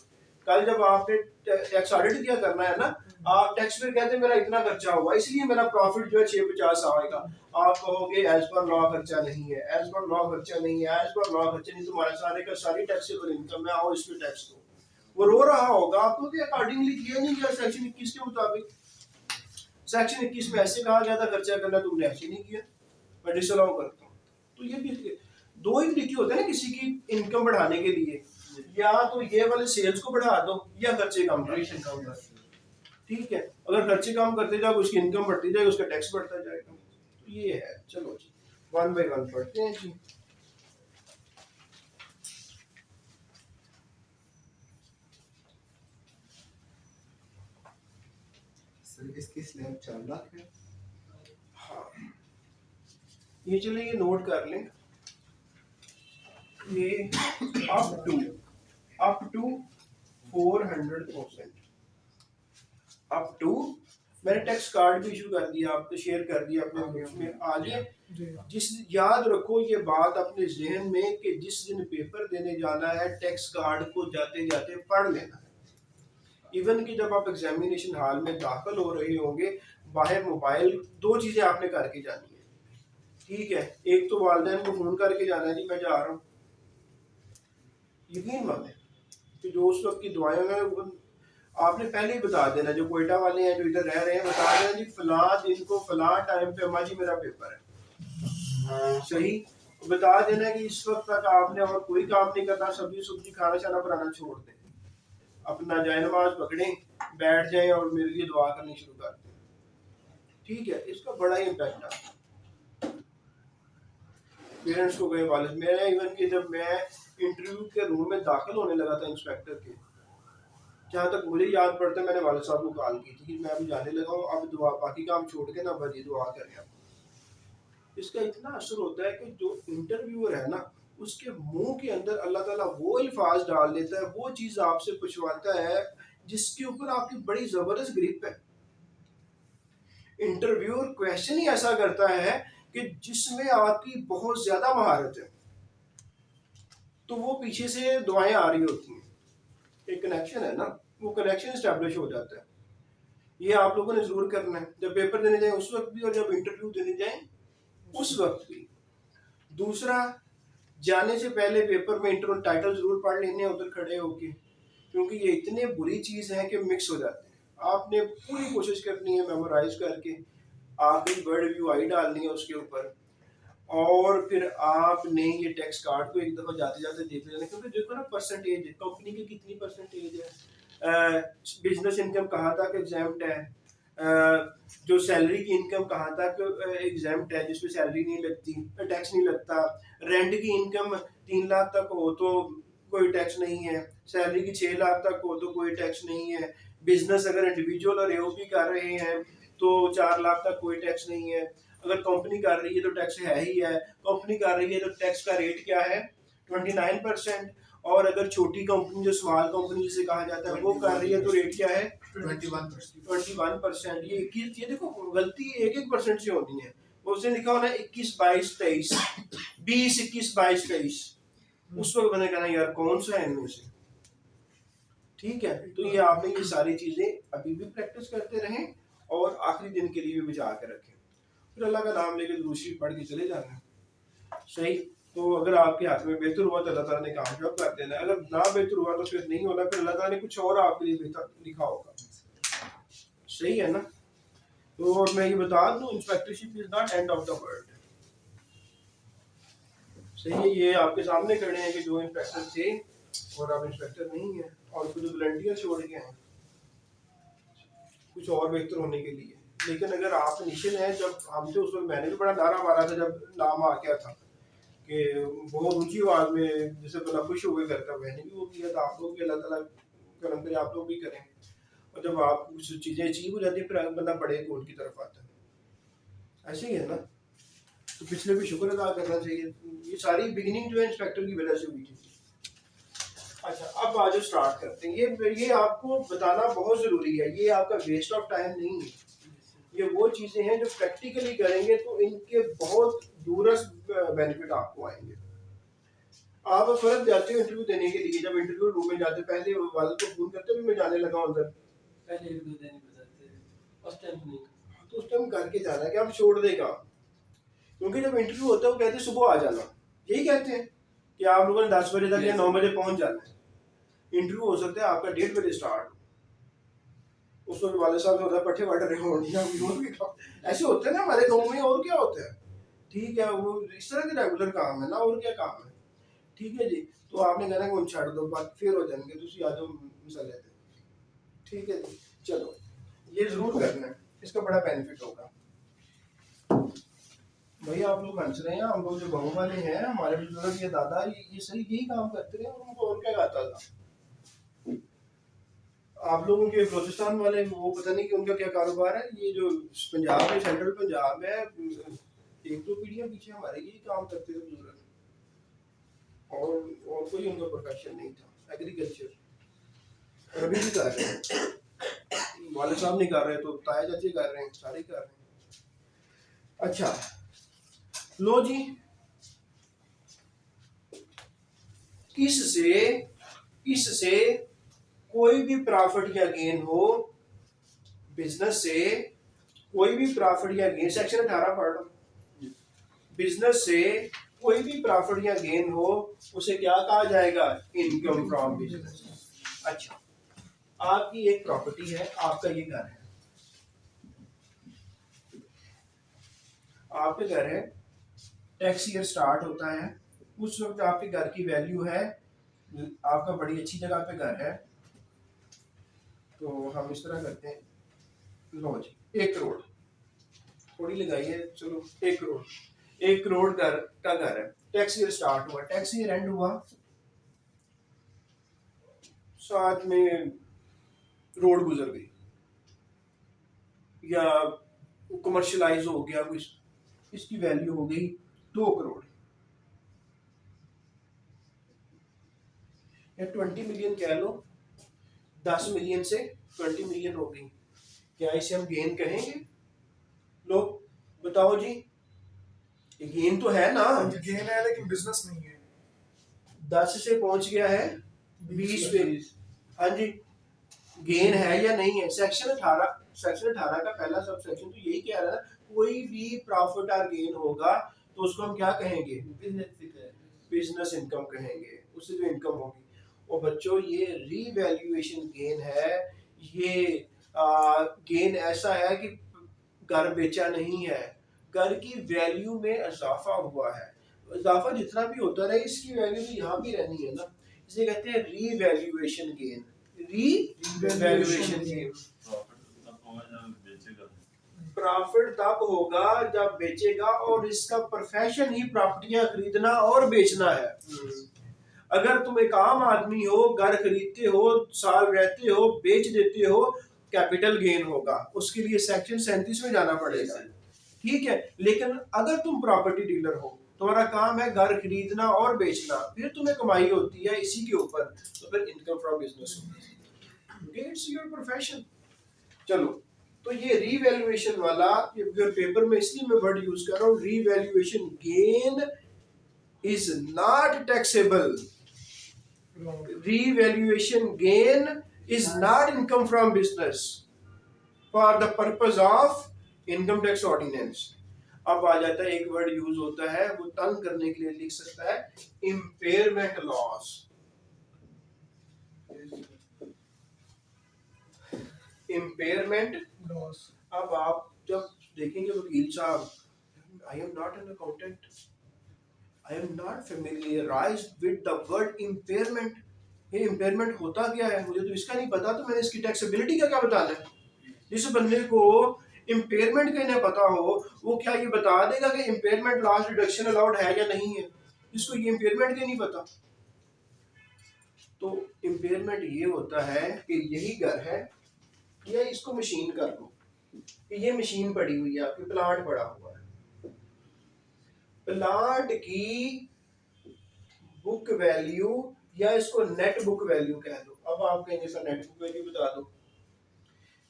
कल जब आपने टैक्स ऑडिट किया करना है ना, आप टैक्स पे कहते हैं मेरा इतना खर्चा हुआ इसलिए मेरा प्रॉफिट जो है 650 आएगा, आप कहोगे एज पर लॉ खर्चा नहीं है, एज पर लॉ खर्चा नहीं है, एज पर लॉ खर्चा नहीं, तुम्हारे सारे का सारी टैक्सेबल इनकम है, आओ इस पे टैक्स दो। वो रो रहा होगा, आपको कि अकॉर्डिंगली किया नहीं गया सेक्शन 21 के मुताबिक। सेक्शन 21 में ऐसे कहा गया था खर्चा करना, तुमने ऐसे नहीं किया, मैं डिसअलाउ करता हूँ। तो ये भी दो ही तरीके होते हैं ना किसी की इनकम बढ़ाने के लिए, या तो ये वाले सेल्स को बढ़ा दो या खर्चे कम कर। ठीक है, अगर खर्चे कम करते जाओ उसकी इनकम बढ़ती जाएगी, उसका टैक्स बढ़ता जाएगा। तो ये है। चलो जी, 1 बाय 1 पढ़ते हैं जी। सर इसकी स्लैब 4 लाख है। हाँ, ये चलिए ये नोट कर लें, ये अप टू 400%, अप टू, मैंने टैक्स कार्ड भी इशू कर दिया, आपको शेयर कर दिया अपने ग्रुप में। आगे जी जिस याद रखो ये बात अपने जहन में कि जिस दिन पेपर देने जाना है टैक्स कार्ड को जाते जाते पढ़ लेना है। इवन कि जब आप एग्जामिनेशन हॉल में दाखिल हो रहे होंगे, बाहर मोबाइल, 2 चीज़ें आपने करके जानी है, ठीक है। एक तो वालिदैन को फ़ोन करके जाना है, जी मैं जा रहा हूँ, यकीन माने कि जो उस वक्त की दुआएं हैं आपने पहले ही बता देना, जो कोयटा वाले हैं जो इधर रह रहे हैं बता देना जी फलां दिन को फलां टाइम पे अम्मा जी मेरा पेपर है, सही बता देना कि इस वक्त तक आपने और कोई काम नहीं करना, सब्जी सुब्जी खाना शाना बनाना छोड़ दें, अपना जाए नमाज पकड़ें, बैठ जाएं और मेरे लिए दुआ करनी शुरू कर दें, ठीक है। इसका बड़ा ही इम्पैक्ट आता है पेरेंट्स को गए वालिद। मेरा इवन कि जब मैं इंटरव्यू के रूम में दाखिल होने लगा था इंस्पेक्टर के, जहाँ तक मुझे याद पड़ता है मैंने वालिद साहब को कॉल की थी कि मैं अभी जाने लगा हूँ, अब दुआ बाकी काम छोड़ के ना बजी दुआ करें आप। इसका इतना असर होता है कि जो इंटरव्यूअर है ना उसके मुंह के अंदर अल्लाह ताला वो अल्फाज डाल देता है, वो चीज़ आपसे पूछवाता है जिसके ऊपर आपकी बड़ी ज़बरदस्त ग्रिप है। इंटरव्यूअर क्वेश्चन ही ऐसा करता है कि जिसमें आपकी बहुत ज़्यादा महारत है, तो वो पीछे से दुआएं आ रही होती हैं, एक कनेक्शन है ना, वो कनेक्शन इस्टेब्लिश हो जाता है। ये आप लोगों ने जरूर करना है, जब पेपर देने जाए उस वक्त भी और जब इंटरव्यू देने जाए उस वक्त भी। दूसरा, जाने से पहले पेपर में इंटरव्यू टाइटल जरूर पढ़ लेने हैं उधर खड़े होके, क्योंकि ये इतने बुरी चीज़ है कि मिक्स हो जाते हैं। आपने पूरी कोशिश करनी है मेमोराइज करके आखिरी वर्ड व्यू आई डालनी है उसके ऊपर, और फिर आपने ये टैक्स कार्ड को एक दफ़ा जाते जाते देख लेना, क्योंकि देखो ना परसेंटेज है कंपनी की कितनी परसेंटेज है, बिजनेस इनकम कहाँ तक एग्जाम्प्ट है, जो सैलरी की इनकम कहाँ तक एग्जाम्प्ट है जिसमें सैलरी नहीं लगती, टैक्स नहीं लगता, रेंट की इनकम 3 लाख तक हो तो कोई टैक्स नहीं है, सैलरी की 6 लाख तक हो तो कोई टैक्स नहीं है, बिजनेस अगर इंडिविजुअल और एओपी कर रहे हैं तो 4 लाख तक कोई टैक्स नहीं है, अगर कंपनी कर रही है तो टैक्स है ही है, कंपनी कर रही है तो टैक्स का रेट क्या है 29%, और अगर छोटी कंपनी जो स्मॉल कंपनी जिसे कहा जाता है वो कर रही है तो रेट क्या है 21%। ये देखो गलती 1-1% से होती है, उसने लिखा होना 21, 22, 23, 20, 21, 22, 23, उस वक्त मैंने कहना यार कौन सा है इनमें से, ठीक है। तो ये आपने ये सारी चीजें अभी भी प्रैक्टिस करते रहें और आखिरी दिन के लिए भी बचा के रखें, फिर अल्लाह का नाम लेके दूसरी पढ़ के चले जाना, सही। तो अगर आपके हाथ में बेहतर हुआ तो अल्लाह ताला ने कामयाब कर देना है, अगर ना बेहतर हुआ तो फिर नहीं होना, फिर अल्लाह ताला ने कुछ और आपके लिए बेहतर लिखा होगा, सही है ना। तो और मैं ये बता दूं inspectorship is not end of the world, सही है। ये आपके सामने खड़े हैं कि जो इंस्पेक्टर थे और अब इंस्पेक्टर नहीं है और कुछ वॉलंटियर छोड़ के हैं कुछ और बेहतर होने के लिए, लेकिन अगर आप निश्चित हैं, जब हम थे उस वक्त मैंने भी बड़ा नारा मारा था जब नाम आ गया था कि बहुत ऊंची आवाज में जैसे बड़ा खुश हो गए करता, मैंने भी वो किया था, आप लोग भी अल्लाह ताला करम करे आप लोग भी करें, और जब आप कुछ चीज़ें अचीव हो जाती है फिर बंदा बड़े गोल की तरफ आता है, ऐसे ही है ना। तो पिछले भी शुक्र अदा करना चाहिए, ये सारी बिगिनिंग जो है इंस्पेक्टर की वजह से हुई थी। अच्छा अब आज स्टार्ट करते हैं, ये आपको बताना बहुत ज़रूरी है, ये आपका वेस्ट ऑफ टाइम नहीं है, ये वो चीज़ें हैं जो प्रैक्टिकली करेंगे तो इनके बहुत दूरस्थ बेनिफिट आपको आएंगे। आप फर्क जाते हो इंटरव्यू देने के लिए, जब इंटरव्यू रूम में जाते पहले वाले को फोन करते भी मैं जाने लगा अंदर, पहले 1-2 दिन बताते हैं, उस टाइम नहीं, तो उस टाइम करके जाना है कि आप छोड़ देगा, क्योंकि जब इंटरव्यू होता है वो कहते हैं सुबह आ जाना, यही कहते हैं कि आप लोगों ने 10 बजे तक या 9 बजे पहुंच जाना है, इंटरव्यू हो सकता है आपका 1:30 बजे स्टार्ट, उस वक्त वाले साहब होता है पट्टे बढ़ रहे हो, ऐसे होते हैं ना हमारे गाँव में, और क्या होता है, ठीक है वो इस तरह के रेगुलर काम है ना, और क्या काम है, ठीक है जी। तो आपने कहना कि उन छाड़ दो बात फिर हो जाएंगे, तुम आ जाओ मसले थे, ठीक है जी। चलो ये जरूर करना है, इसका बड़ा बेनिफिट होगा। भाई आप लोग हंस रहे हैं, हम लोग जो गाँव वाले हैं हमारे बुजुर्ग ये दादा ये सही यही काम करते रहे, उनको और क्या आता था। आप लोगों के बलोचिस्तान वाले वो पता नहीं कि उनका क्या कारोबार है, ये जो पंजाब है, सेंट्रल पंजाब है, एक दो पीढ़ियां पीछे हमारे ये काम करते थे बुजुर्ग, और कोई उनका प्रोफेशन नहीं था, एग्रीकल्चर। अभी भी कर रहे हैं, वाले साहब नहीं कर रहे तो ताया चाची कर रहे हैं, सारे कर रहे हैं। अच्छा लो जी, इससे कोई भी प्रॉफिट या गेन हो, बिजनेस से कोई भी प्रॉफिट या गेन, सेक्शन 18 पढ़ लो, बिजनेस से कोई भी प्रॉफिट या गेन हो उसे क्या कहा जाएगा? Income from business. अच्छा, आपकी एक प्रॉपर्टी है, आपका ये घर है, आपके घर है, टैक्स ईयर स्टार्ट होता है, उस वक्त आपके घर की वैल्यू है, आपका बड़ी अच्छी जगह पे घर है, तो हम इस तरह करते हैं, लो जी 1 करोड़, थोड़ी लगाइए, चलो 1 करोड़, 1 करोड़ का घर है, टैक्स ईयर स्टार्ट हुआ, टैक्स ईयर एंड हुआ, साथ में रोड गुजर गई या कमर्शलाइज हो गया कुछ, इसकी वैल्यू हो गई 2 करोड़ या 20 मिलियन कह लो, 10 मिलियन से 20 मिलियन हो गई, क्या इसे हम गेन कहेंगे? लो बताओ जी, ये गेन तो है ना, गेन है लेकिन बिजनेस नहीं है। 10 से पहुंच गया है 20 पे, हाँ जी, गेन है या नहीं है? सेक्शन 18 का पहला सब सेक्शन तो यही कह रहा है, कोई भी प्रॉफिट और गेन होगा तो उसको हम क्या कहेंगे? बिजनेस इनकम कहेंगे, उससे जो इनकम होगी। और बच्चों ये रीवैल्यूएशन गेन है, ये गेन ऐसा है कि घर बेचा नहीं है, घर की वैल्यू में इजाफा हुआ है, इजाफा जितना भी होता रहे इसकी वैल्यू भी यहाँ भी रहनी है ना, इसे कहते हैं revaluation gain, revaluation gain. Profit तब होगा जब बेचेगा, और इसका प्रोफेशन ही प्रॉपर्टियां खरीदना और बेचना है। अगर तुम एक आम आदमी हो, घर खरीदते हो, साल रहते हो, बेच देते हो, कैपिटल गेन होगा, उसके लिए सेक्शन 37 में जाना पड़ेगा, ठीक है। लेकिन अगर तुम प्रॉपर्टी डीलर हो, तुम्हारा काम है घर खरीदना और बेचना, फिर तुम्हें कमाई होती है इसी के ऊपर, तो फिर income from business, it's your profession. चलो, तो ये रीवैल्यूएशन वाला, ये पेपर में इसलिए मैं वर्ड यूज कर रहा हूँ, revaluation gain is not taxable, revaluation gain is not income from business for the purpose of income tax ordinance। अब आ जाता है, एक वर्ड यूज होता है, वो तंग करने के लिए लिख सकता है, इम्पेयरमेंट लॉस। Impairment loss. अब आप जब देखेंगे वकील साहब, I am not an accountant, I am not familiarized with the word impairment। ये impairment होता क्या है, मुझे तो इसका नहीं पता, तो मैंने इसकी टैक्सेबिलिटी का क्या बताना है? जिस बंदे को impairment का नहीं पता हो, वो क्या ये बता देगा कि impairment लॉस डिडक्शन अलाउड है या नहीं है? जिसको ये impairment का नहीं पता, तो impairment ये होता है कि यही घर है, या इसको मशीन कर लो, ये मशीन पड़ी हुई है, आपकी प्लांट पड़ा हुआ है, प्लांट की बुक वैल्यू या इसको नेट बुक वैल्यू कह दो। अब आप कहेंगे सर नेट बुक वैल्यू बता दो,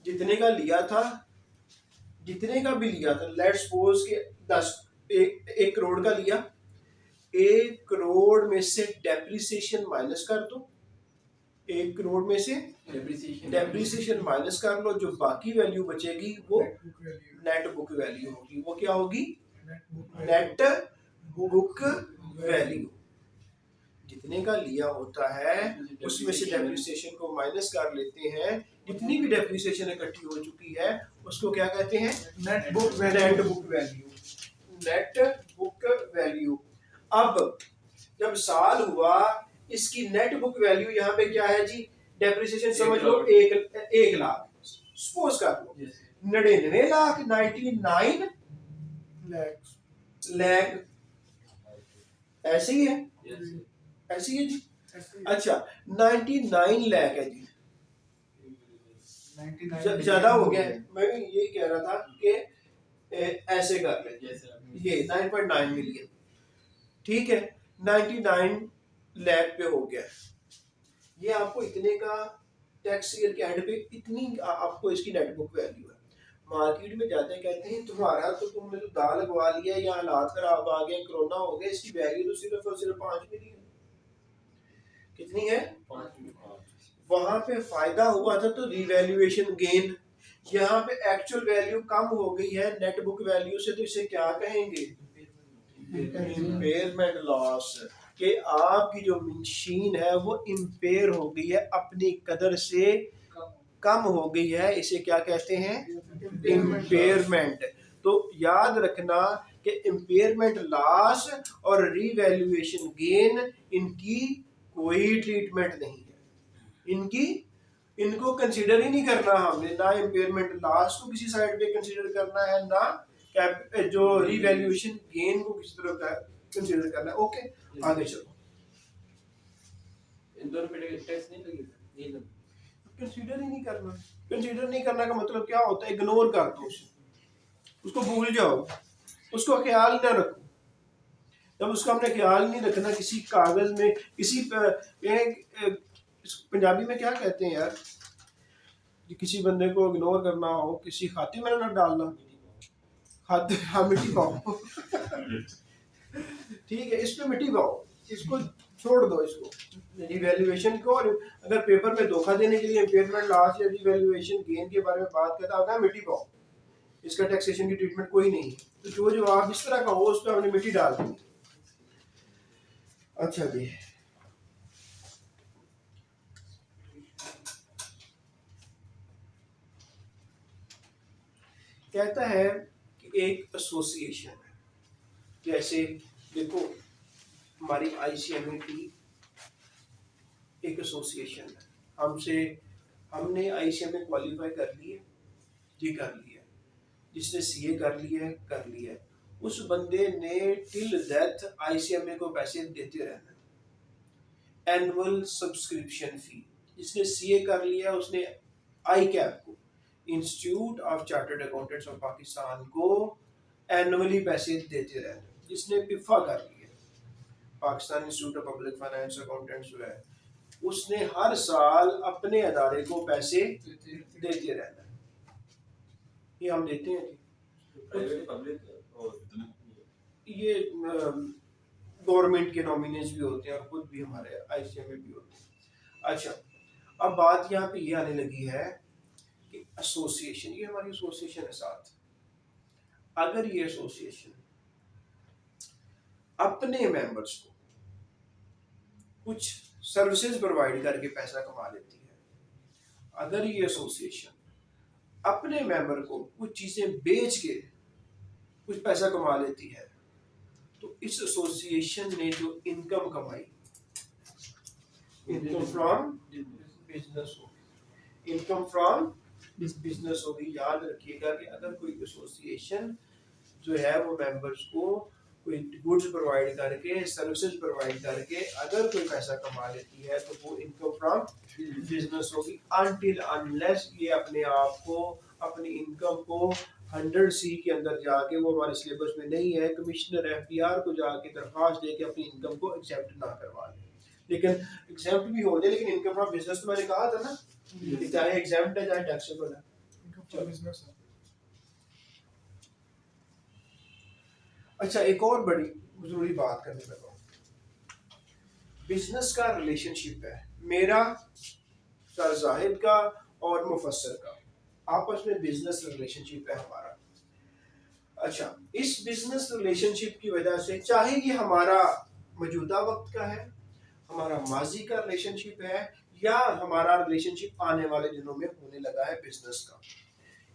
जितने का लिया था, जितने का भी लिया था, लेट्स सपोज के 1 करोड़ का लिया, 1 करोड़ में से डेप्रिसिएशन माइनस कर दो, 1 करोड़ में से डेप्रिसिएशन माइनस कर लो, जो बाकी वैल्यू बचेगी वो नेट बुक वैल्यू होगी। वो क्या होगी? Net book value. जितने का लिया होता है उसमें से डेप्रिसिएशन को माइनस कर लेते हैं, जितनी भी डेप्रिसिएशन इकट्ठी हो चुकी है उसको क्या कहते हैं? Net book value. Net book value. अब जब साल हुआ, इसकी नेट बुक वैल्यू यहाँ पे क्या है जी? डेप्रिसिएशन समझ लो 1 लाख, सपोज कर लो 99 लाख, 99 लाख, ऐसे ही है, ऐसे ही है जी। अच्छा 99 लाख है जी, 99 ज्यादा हो गया है। मैं भी यही कह रहा था कि ऐसे कर ले, जैसे आप ये 9.9 मिलियन, ठीक है, 99 लाख पे हो गया है। ये आपको इतने का टैक्स ईयर के एंड पे इतनी आपको इसकी नेट बुक वैल्यू है। मार्केट में जाते हैं कहते हैं तुम्हारा तो तुमने तो दाल लगवा लिया या हालात खराब आ गए, कोरोना हो गया, इसकी वैल्यू तो सिर्फ और सिर्फ 5 मिलियन। कितनी है? 5 वहां पे फायदा हुआ था तो रिवैल्यूएशन गेन, यहाँ पे एक्चुअल वैल्यू कम हो गई है नेट बुक वैल्यू से, तो इसे क्या कहेंगे? Impairment loss. कि आपकी जो मशीन है वो इम्पेयर हो गई है, अपनी कदर से कम हो गई है, इसे क्या कहते हैं? इम्पेयरमेंट। तो याद रखना कि इम्पेयरमेंट लॉस और रिवैल्यूएशन गेन, इनकी कोई ट्रीटमेंट नहीं है, इनको कंसीडर ही नहीं करना हमने, ना इम्पेयरमेंट लॉस को किसी साइड पे कंसीडर करना है, ना जो रिवैल्यूएशन गेन को किसी तरह का कंसीडर करना है। ओके, आगे चलो। इन दोनों पे टैक्स नहीं लगेगा, नहीं लगेगा। कंसीडर ही नहीं करना। कंसीडर नहीं करना का मतलब क्या होता है? इग्नोर कर दो उसे, उसको भूल जाओ, उसको ख्याल ही ना रखो। जब उसका हमने ख्याल नहीं रखना, किसी कागज में किसी पंजाबी में क्या कहते हैं यार, किसी बंदे को इग्नोर करना हो, किसी खाते में ना डालना, खाते हाँ मिट्टी पाओ ठीक है, इस पे मिट्टी पाओ, इसको छोड़ दो, इसको रिवैल्यूएशन को। और अगर पेपर में धोखा देने के लिए इम्पेयरमेंट लॉस या रिवैल्यूएशन गेन के बारे में बात करता होगा, मिट्टी पाओ, इसका टैक्सेशन की ट्रीटमेंट कोई नहीं है। तो जो जवाब इस तरह का हो उस पर हमने मिट्टी डाल दी। अच्छा जी, कहता है कि एक एसोसिएशन है, जैसे देखो हमारी आईसीएमए एक एसोसिएशन है, हमने आईसीएमए क्वालिफाई कर लिए, जी कर लिया, जिसने सीए कर लिया, उस बंदे ने टिल डेथ आईसीएमए को पैसे देते रहना, एनुअल सब्सक्रिप्शन फी। जिसने सीए कर लिया उसने आई कैप को, institute of chartered accountants of Pakistan को एनुअली पैसे देते रहना। जिसने पिफा कर लिया, Pakistan institute of public finance accountants जो है, उसने हर साल अपने अदारे को पैसे देते रहना। ये हम देते हैं जी, प्राइवेट पब्लिक और ये गवर्नमेंट के नॉमिनीज भी होते हैं और खुद भी हमारे आईसीएमए भी होते हैं। अच्छा, अब बात यहाँ पे ये आने लगी है कि एसोसिएशन, ये हमारी एसोसिएशन है साथ, अगर ये एसोसिएशन अपने मेंबर्स को कुछ सर्विसेज प्रोवाइड करके पैसा कमा लेती है, अगर ये एसोसिएशन अपने मेंबर को कुछ चीजें बेच के कुछ पैसा कमा लेती है, तो इस एसोसिएशन ने जो इनकम कमाई, इनकम फ्रॉम बिजनेस होगी, इनकम फ्रॉम बिजनेस होगी। याद रखिएगा कि अगर कोई एसोसिएशन जो है वो मेंबर्स को कोई गुड्स प्रोवाइड करके, सर्विसेज प्रोवाइड करके अगर कोई पैसा कमा लेती है, तो वो इनकम फ्रॉम बिजनेस होगी, अनटिल अनलेस ये अपने आप को, अपनी इनकम को 100C के अंदर जाके, वो हमारे सिलेबस में नहीं है, कमिश्नर एफडीआर को जाके दरख्वास्त दे के अपनी इनकम को एक्सेप्ट ना करवा ले। लेकिन एक्सेप्ट भी हो जाए, लेकिन इनकम फ्रॉम बिजनेस तो मैंने कहा था ना, चाहे एक्सेप्ट है चाहे टैक्सेबल है। बिजनेस है। अच्छा, एक और बड़ी जरूरी बात करने लगा, बिजनेस का रिलेशनशिप है मेरा, सर जाहिद का और मुफस्सर का, आपस में बिजनेस रिलेशनशिप है हमारा। अच्छा, इस बिजनेस रिलेशनशिप की वजह से, चाहे ये हमारा मौजूदा वक्त का है, हमारा माजी का रिलेशनशिप है, या हमारा रिलेशनशिप आने वाले दिनों में होने लगा है बिजनेस का,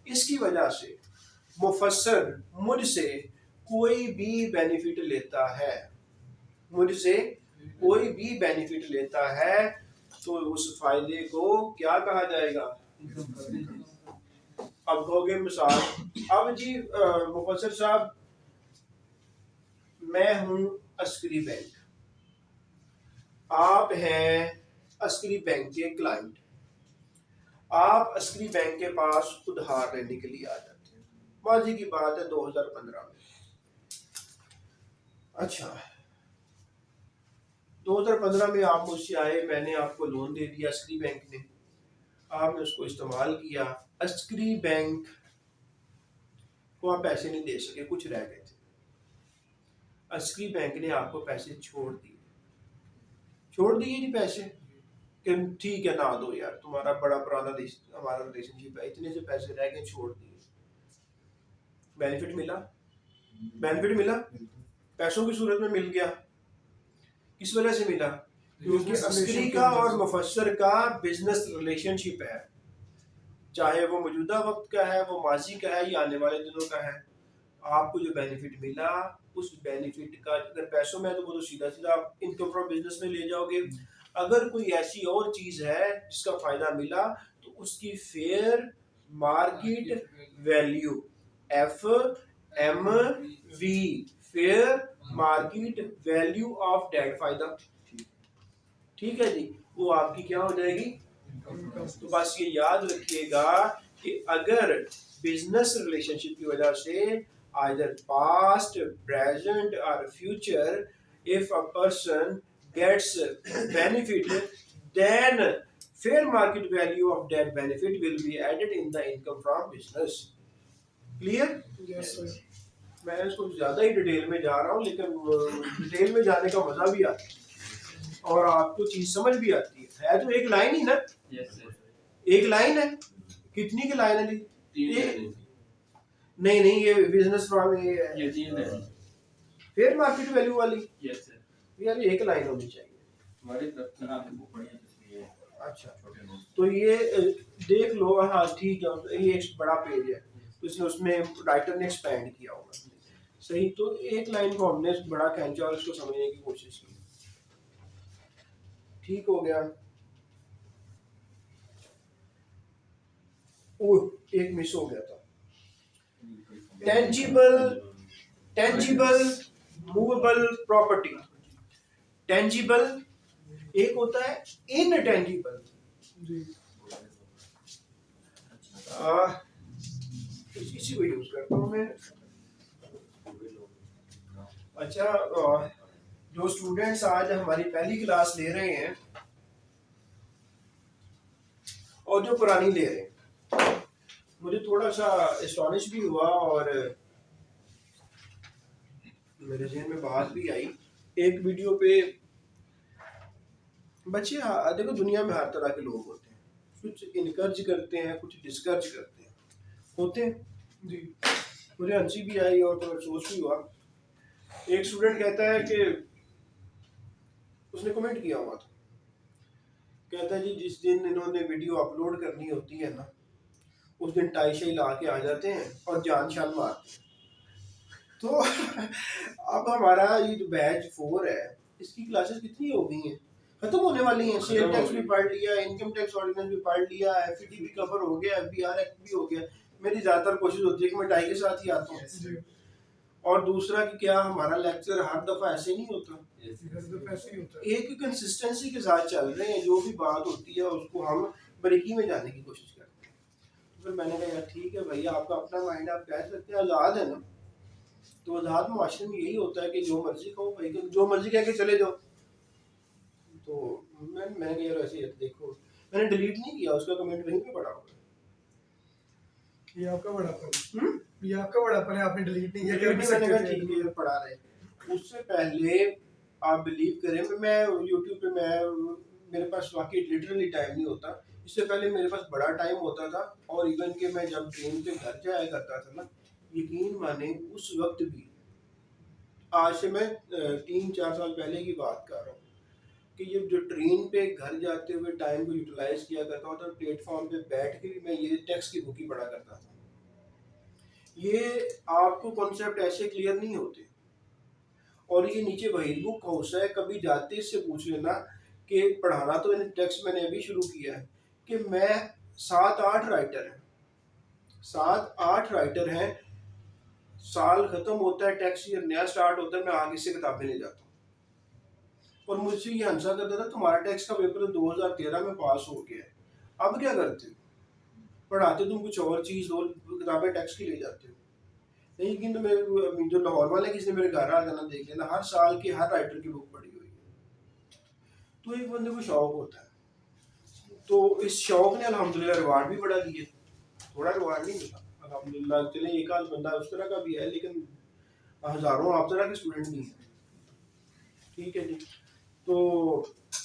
इसकी वजह से मुफस्सर मुझसे कोई भी बेनिफिट लेता है, मुझसे कोई भी बेनिफिट लेता है, तो उस फायदे को क्या कहा जाएगा? अब कहोगे मिसाल, अब जी मुफस्सर साहब, मैं हूं अस्करी बैंक, आप हैं अस्करी बैंक के क्लाइंट, आप अस्करी बैंक के पास उधार लेने के लिए आ जाते हैं। माजी की बात है 2015 में। अच्छा, 2015 में आप मुझसे आए, मैंने आपको लोन दे दिया अस्करी बैंक ने, आपने उसको इस्तेमाल किया। अस्करी बैंक को आप पैसे नहीं दे सके, कुछ रह गए थे। अस्करी बैंक ने आपको पैसे छोड़ दिए जी पैसे कि ठीक है ना दो यार, तुम्हारा बड़ा पुराना हमारा रिलेशनशिप है, इतने से पैसे रह गए, छोड़ दिए। बेनिफिट मिला, पैसों की सूरत में मिल गया। किस वजह से मिला? क्योंकि अस्करी का और मुफस्सर का बिजनेस रिलेशनशिप है, चाहे वो मौजूदा वक्त का है, वो माजी का है या आने वाले दिनों का है। आपको जो बेनिफिट मिला, उस बेनिफिट का अगर पैसों में है तो वो तो सीधा सीधा आप इनकम फ्रॉम बिजनेस में ले जाओगे। अगर कोई ऐसी और चीज है जिसका फायदा मिला तो उसकी fair market value, FMV, fair market value of debt फायदा, ठीक है जी, वो आपकी क्या हो जाएगी? तो बस ये याद रखिएगा कि अगर बिजनेस रिलेशनशिप की वजह से either past, present or future, if a person gets benefit, then fair market value of that benefit will be added in the income from business. Clear? Yes, sir. मैं इसको ज्यादा ही डिटेल में जा रहा हूँ, लेकिन डिटेल में जाने का मजा भी आता है और आपको चीज समझ भी आती है तो एक लाइन ही ना, Yes, sir. एक लाइन है। कितनी की लाइन है जी? तीन ये- है। नहीं, ये बिजनेस फ्रॉम ये तीन है। फेयर मार्केट वैल्यू वाली Yes, sir. यार एक लाइन होनी चाहिए। हमारी तरफ से आपकी बुक बढ़िया तस्वीर है, अच्छा, छोटे नोट्स। तो ये देख लो। हाँ ठीक है, ये एक बड़ा पेज है तो इसने उसमें राइटर ने एक्सपेंड किया होगा, सही। तो एक लाइन को हमने बड़ा खींचा और इसको समझने की कोशिश की, ठीक हो गया। ओह, एक मिस हो गया था। Tangible movable property. टेंजिबल एक होता है इनटेंजिबल। जी। इसी को यूज करता हूँ मैं। अच्छा, जो स्टूडेंट्स आज हमारी पहली क्लास ले रहे हैं और जो पुरानी ले रहे हैं, मुझे थोड़ा सा एस्टॉनिश भी हुआ और मेरे जहन में बात भी आई। एक वीडियो पे बच्चे, देखो दुनिया में हर तरह के लोग होते हैं, कुछ इनकर्ज करते हैं, कुछ डिस्कर्ज करते हैं, होते हैं जी। मुझे हंसी भी आई और थोड़ा अफसोस भी हुआ। एक स्टूडेंट कहता है कि उसने कमेंट किया हुआ था, कहता है जी जिस दिन इन्होंने वीडियो अपलोड करनी होती है ना, उस दिन टाई शाई ला के आ जाते हैं और जान शान मारते हैं। तो अब हमारा ये जो बैच 4 है, इसकी क्लासेस कितनी हो गई हैं, खत्म होने वाली हैं। सेल टैक्स भी पढ़ लिया, इनकम टैक्स ऑर्डिनेंस भी पढ़ लिया, FET भी कवर हो गया, FBR एक्ट भी हो गया। मेरी ज्यादातर कोशिश होती है कि मैं टाई के साथ ही आता हूँ। जी। और दूसरा कि क्या हमारा लेक्चर हर दफा ऐसे नहीं होता, हर दफा ऐसे ही होता है। एक कंसिस्टेंसी के साथ चल रहे हैं, जो भी बात होती है उसको हम बारीकी में जाने की कोशिश करते हैं। तो फिर मैंने कहा यार ठीक है भैया, आपका अपना माइंड, आप कह सकते हैं, आज़ाद है ना। तो आज़ाद मुआशरे में यही होता है कि जो मर्जी कहो भाई, जो मर्जी कह के चले जाओ। तो मैंने कहा यार ऐसे देखो, मैंने डिलीट नहीं किया, उसका कमेंट वहीं पे पड़ा हुआ है। ये आपका बड़ापन है। ये आपका बड़ापन है, आपने डिलीट नहीं किया। डिलीट कर भी मैंने कहा सकते ठीक थे। है यार, पढ़ा रहे। उससे पहले आप बिलीव करें, मैं यूट्यूब पे मेरे पास वाकई लिटरली टाइम नहीं होता। इससे पहले मेरे पास बड़ा टाइम होता था, और इवन कि मैं जब ट्रेन पे घर जाया करता था ना, यकीन माने उस वक्त भी, आज से मैं 3-4 साल पहले की बात कर रहा हूँ, कि ये जो ट्रेन पे घर जाते हुए टाइम को यूटिलाइज किया करता था, प्लेटफॉर्म पे बैठ के भी मैं ये टेक्स्ट की बुक ही पढ़ा करता था। ये आपको कॉन्सेप्ट ऐसे क्लियर नहीं होते। और ये नीचे वहीद बुक हाउस है, कभी जाते इससे पूछ लेना कि पढ़ाना तो टेक्स्ट मैंने अभी शुरू किया है, कि मैं 7-8 राइटर हैं, 7-8 राइटर हैं। साल खत्म होता है, टैक्स ईयर नया स्टार्ट होता है, मैं आगे से किताबें ले जाता हूँ। और मुझसे ये हंसा करता था, तुम्हारा टैक्स का पेपर 2013 में पास हो गया है, अब क्या करते हो? पढ़ाते तुम कुछ और चीज़ हो, किताबें टैक्स की ले जाते हो। नहीं कि तो मेरे जो लाहौर वाले किसी ने मेरे घर आ जाना देख लेना, हर साल की हर राइटर की बुक पढ़ी हुई है। तो एक बंदे को शौक होता है, तो इस शौक ने अल्हम्दुलिल्लाह रिवार्ड भी बड़ा दिए, थोड़ा रिवार्ड नहीं मिला अल्हम्दुलिल्लाह। चले एक आध बंदा उस तरह का भी है, लेकिन हज़ारों आप तरह के स्टूडेंट भी हैं। ठीक है जी। तो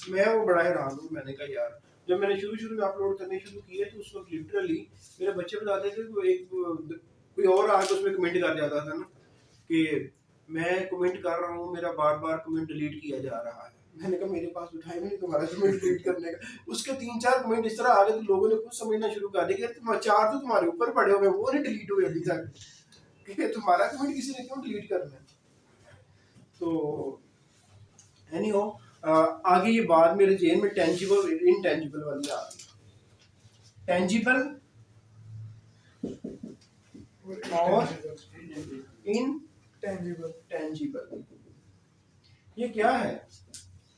मैं वो बड़ा हैरान हूँ। मैंने कहा यार, जब मैंने शुरू में अपलोड करने शुरू किए तो उस वक्त लिटरली मेरे बच्चे बताते थे कि कोई और आके उसमें कमेंट कर जाता था ना कि मैं कमेंट कर रहा हूँ, मेरा बार बार कमेंट डिलीट किया जा रहा है। मैंने कहा मेरे पास तो टाइम नहीं तुम्हारा कमेंट डिलीट करने का। उसके 3-4 कमेंट इस तरह आ गए तो लोगों ने खुद समझना शुरू कर दिया कि 4 तो तुम्हारे ऊपर पड़े हुए, वो नहीं डिलीट हुए अभी तक, कि तुम्हारा कमेंट किसी ने क्यों डिलीट करना है। तो एनी हो, आगे ये बात मेरे जेन में टेंजिबल इनटेंजिबल वाली आ गई। टेंजिबल और टेंजिबल इनटेंजिबल, ये क्या है?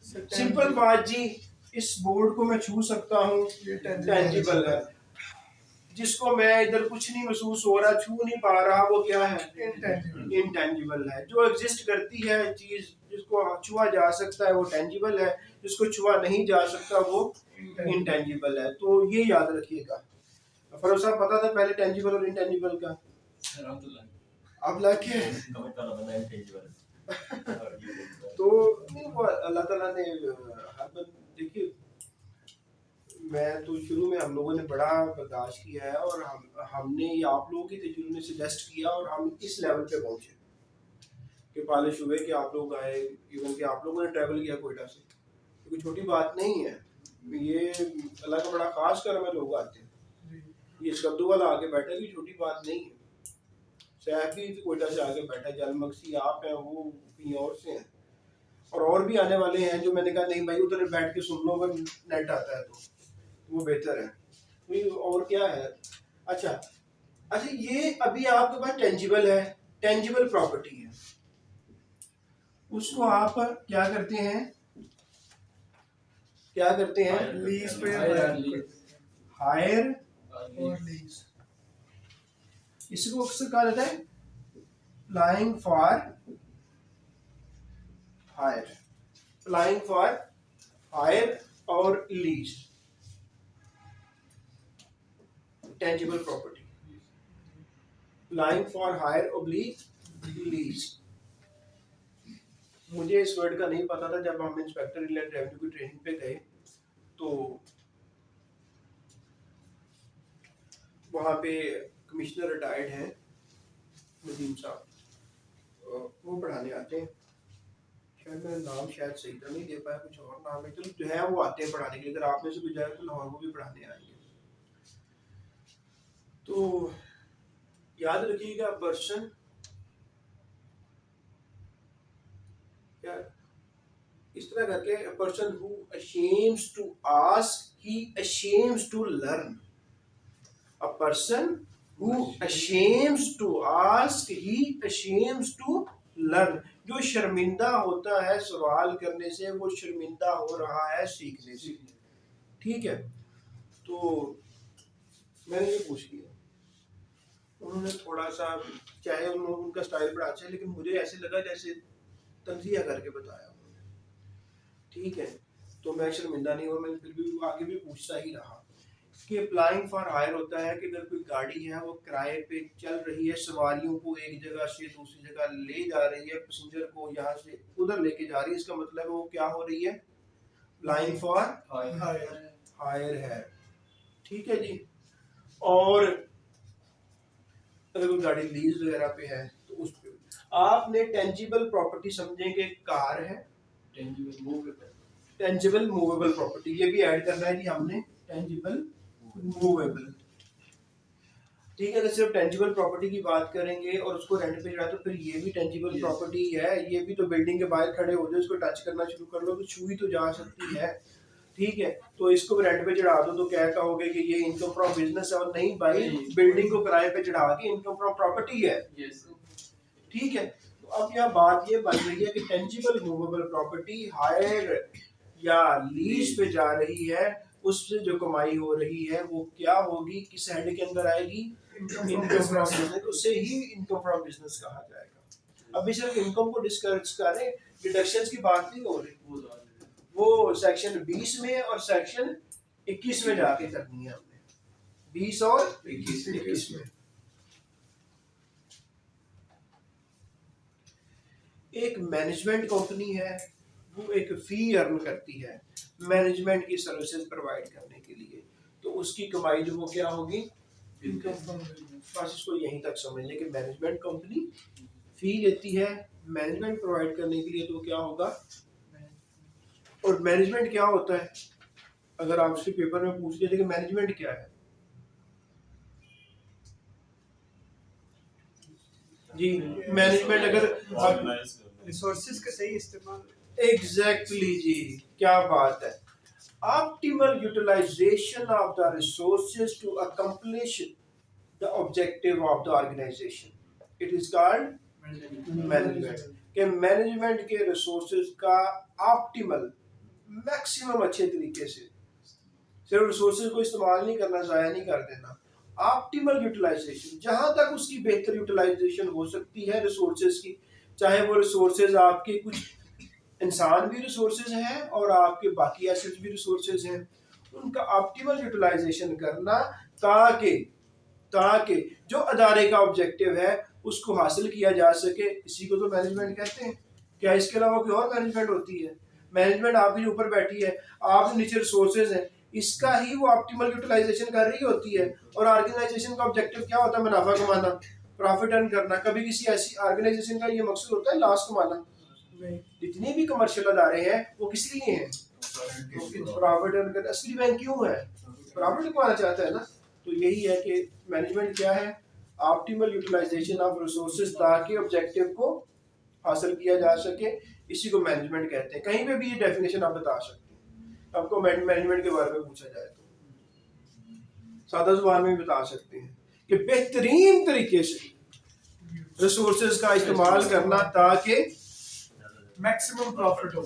सिंपल बात जी, इस बोर्ड को मैं छू सकता हूँ, ये टेंजिबल है। जिसको मैं इधर कुछ नहीं महसूस हो रहा, छू नहीं पा रहा, वो क्या है? इनटेंजिबल। इनटेंजिबल है। जो एग्जिस्ट करती है चीज, जिसको छुआ जा सकता है वो टेंजिबल है, जिसको छुआ नहीं जा सकता वो इनटेंजिबल है। तो ये याद रखिएगा। फरोज साहब पता था पहले टेंजिबल और इनटेंजिबल का? अल्हम्दुलिल्लाह। अब लाके कमेंट वाला बंदा इंटेंजिबल तो वो अल्लाह ताला ने हर देखिए, मैं तो शुरू में हम लोगों ने बड़ा बर्दाश्त किया है, और हमने ये आप लोगों की तजुर्बे ने सजेस्ट किया और हम इस लेवल पे पहुंचे कि पॉलिश हुए कि आप लोग आए, इवन कि आप लोगों ने ट्रैवल किया कोयटा से। तो कोई छोटी बात नहीं है, ये अल्लाह का बड़ा खास करम है, लोग आते हैं। ये स्कद्दू वाला आके बैठा, ये छोटी बात नहीं है। सैफ भी कोयटा से आके बैठा, जलमक्सी आप हैं, वो कहीं और से हैं, और भी आने वाले हैं जो मैंने कहा नहीं भाई उधर बैठ के सुन लो, अगर नेट आता है तो वो बेहतर है। तो और क्या है? अच्छा, ये अभी आपके पास टेंजिबल है, टेंजिबल प्रॉपर्टी है, उसको आप क्या करते हैं? लीज पे हायर, और लीज। इसको अक्सर कहा जाता है applying for hire, applying for hire और lease, tangible property, applying for hire oblique lease. मुझे इस वर्ड का नहीं पता था, जब हम इंस्पेक्टर इनलैंड रेवेन्यू की ट्रेनिंग पे गए तो वहाँ पे कमिश्नर रिटायर्ड हैं नदीम साहब, वो पढ़ाने आते हैं। शायद मेरा नाम शायद सही तो नहीं दे पाया, कुछ और नाम है, तो जो है वो आते हैं पढ़ाने के लिए। अगर आप में से कोई जाए तो लाहौर वो भी पढ़ाने आएंगे। तो याद रखिएगा, पर्सन इस तरह करके, a person who ashames to ask, he ashames to learn. A person who ashames to ask, he ashames to learn. जो शर्मिंदा होता है सवाल करने से, वो शर्मिंदा हो रहा है सीखने से। ठीक है, तो मैंने ये पूछ लिया, उन्होंने थोड़ा सा, चाहे उनका स्टाइल बड़ा अच्छा है, लेकिन मुझे ऐसे लगा जैसे तंजिया करके बताया। ठीक है, तो मैं शर्मिंदा नहीं हुआ, मैं फिर भी आगे भी पूछता ही रहा कि अप्लाइंग फॉर हायर होता है कि अगर कोई गाड़ी है वो किराए पे चल रही है, सवारियों को एक जगह से दूसरी जगह ले जा रही है, पैसेंजर को यहाँ से उधर लेके जा रही है, इसका मतलब वो क्या हो रही है? अप्लाइंग फॉर हायर है। ठीक है जी। और अगर कोई गाड़ी लीज वगैरह पे है तो उस पे आपने टेंजिबल प्रॉपर्टी समझेंगे, कार है, टेंजिबल मूवेबल प्रॉपर्टी, ये भी ऐड करना है जी हमने, टेंजिबल मूवेबल। ठीक है, तो सिर्फ टेंजिबल प्रॉपर्टी की बात करेंगे और उसको रेंट पे चढ़ा, तो फिर ये भी टेंजिबल प्रॉपर्टी है। ये भी तो बिल्डिंग के बाहर खड़े हो जाओ, इसको टच करना शुरू कर लो तो छुई तो जा सकती है। ठीक है, तो इसको रेंट पे चढ़ा दो तो क्या कहोगे कि ये इनकम फ्रॉम बिजनेस है? और नहीं भाई, बिल्डिंग को किराए पे चढ़ा के इनकम फ्रॉम प्रॉपर्टी है। ठीक है, तो अब यहाँ बात ये बन रही है कि टेंजिबल मूवेबल प्रॉपर्टी हायर या लीज पे जा रही है, उससे जो कमाई हो रही है वो क्या होगी, किस हेड के अंदर आएगी, इनकम फ्रॉम बिजनेस, उसे ही इनकम फ्रॉम बिजनेस कहा जाएगा। अभी सिर्फ इनकम को डिस्कस करें, डिडक्शंस की बात नहीं हो रही, वो सेक्शन 20 में और सेक्शन 21 में जाके करनी है हमने, 20 और 21 में। एक मैनेजमेंट कंपनी है, वो एक फी अर्न करती है मैनेजमेंट की सर्विसेज प्रोवाइड करने के लिए, तो उसकी कमाई जो वो क्या होगी, इनकम फ्रॉम बिजनेस। बस इसको यहीं तक समझ लें कि मैनेजमेंट कंपनी फी लेती है मैनेजमेंट प्रोवाइड करने के लिए, तो क्या होगा। और मैनेजमेंट क्या होता है, अगर आपसे पेपर में पूछ लिया कि मैनेजमेंट क्या है, जी मैनेजमेंट अगर रिसोर्सेज का सही इस्तेमाल। एग्जैक्टली जी, क्या बात है, optimal utilization of the resources to accomplish the objective of the organization, it is called management। कि मैनेजमेंट के रिसोर्सेज का ऑप्टिमल मैक्सिमम अच्छे तरीके से, सिर्फ रिसोर्सेज को इस्तेमाल नहीं करना, ज़ाया नहीं कर देना, ऑप्टिमल यूटिलाइजेशन, जहां तक उसकी बेहतर यूटिलाइजेशन हो सकती है रिसोर्सेज की, चाहे वो रिसोर्सेज आपके कुछ इंसान भी रिसोर्सेज हैं और आपके बाकी एसेट्स भी रिसोर्सेज हैं, उनका ऑप्टिमल यूटिलाइजेशन करना ताकि ताकि जो अदारे का ऑब्जेक्टिव है उसको हासिल किया जा सके, इसी को तो मैनेजमेंट कहते हैं। क्या इसके अलावा कोई और मैनेजमेंट होती है? मैनेजमेंट आपके ऊपर बैठी है, आप नीचे रिसोर्सेज हैं, इसका ही वो ऑप्टिमल यूटिलाइजेशन कर रही होती है। और ऑर्गेनाइजेशन का ऑब्जेक्टिव क्या होता है? मुनाफा कमाना, प्रॉफिट अर्न करना। कभी किसी ऐसी ऑर्गेनाइजेशन का ये मकसद होता है लॉस कमाना? जितने भी कमर्शियल अदारे हैं वो किस लिए हैं? प्रॉफिट अर्न करना। असली बैंक क्यों है? प्रॉफिट कमाना चाहता है ना। तो यही है कि मैनेजमेंट क्या है? ऑप्टिमल यूटिलाइजेशन ऑफ रिसोर्सेज, ताकि ऑब्जेक्टिव को हासिल किया जा सके, इसी को मैनेजमेंट कहते हैं। कहीं पे भी ये डेफिनेशन आप बता सकते हैं, आपको मैनेजमेंट के बारे में पूछा जाए तो सादा जुबान में भी बता सकते हैं कि बेहतरीन तरीके से रिसोर्सेज का इस्तेमाल करना ताकि मैक्सिमम प्रॉफिट हो,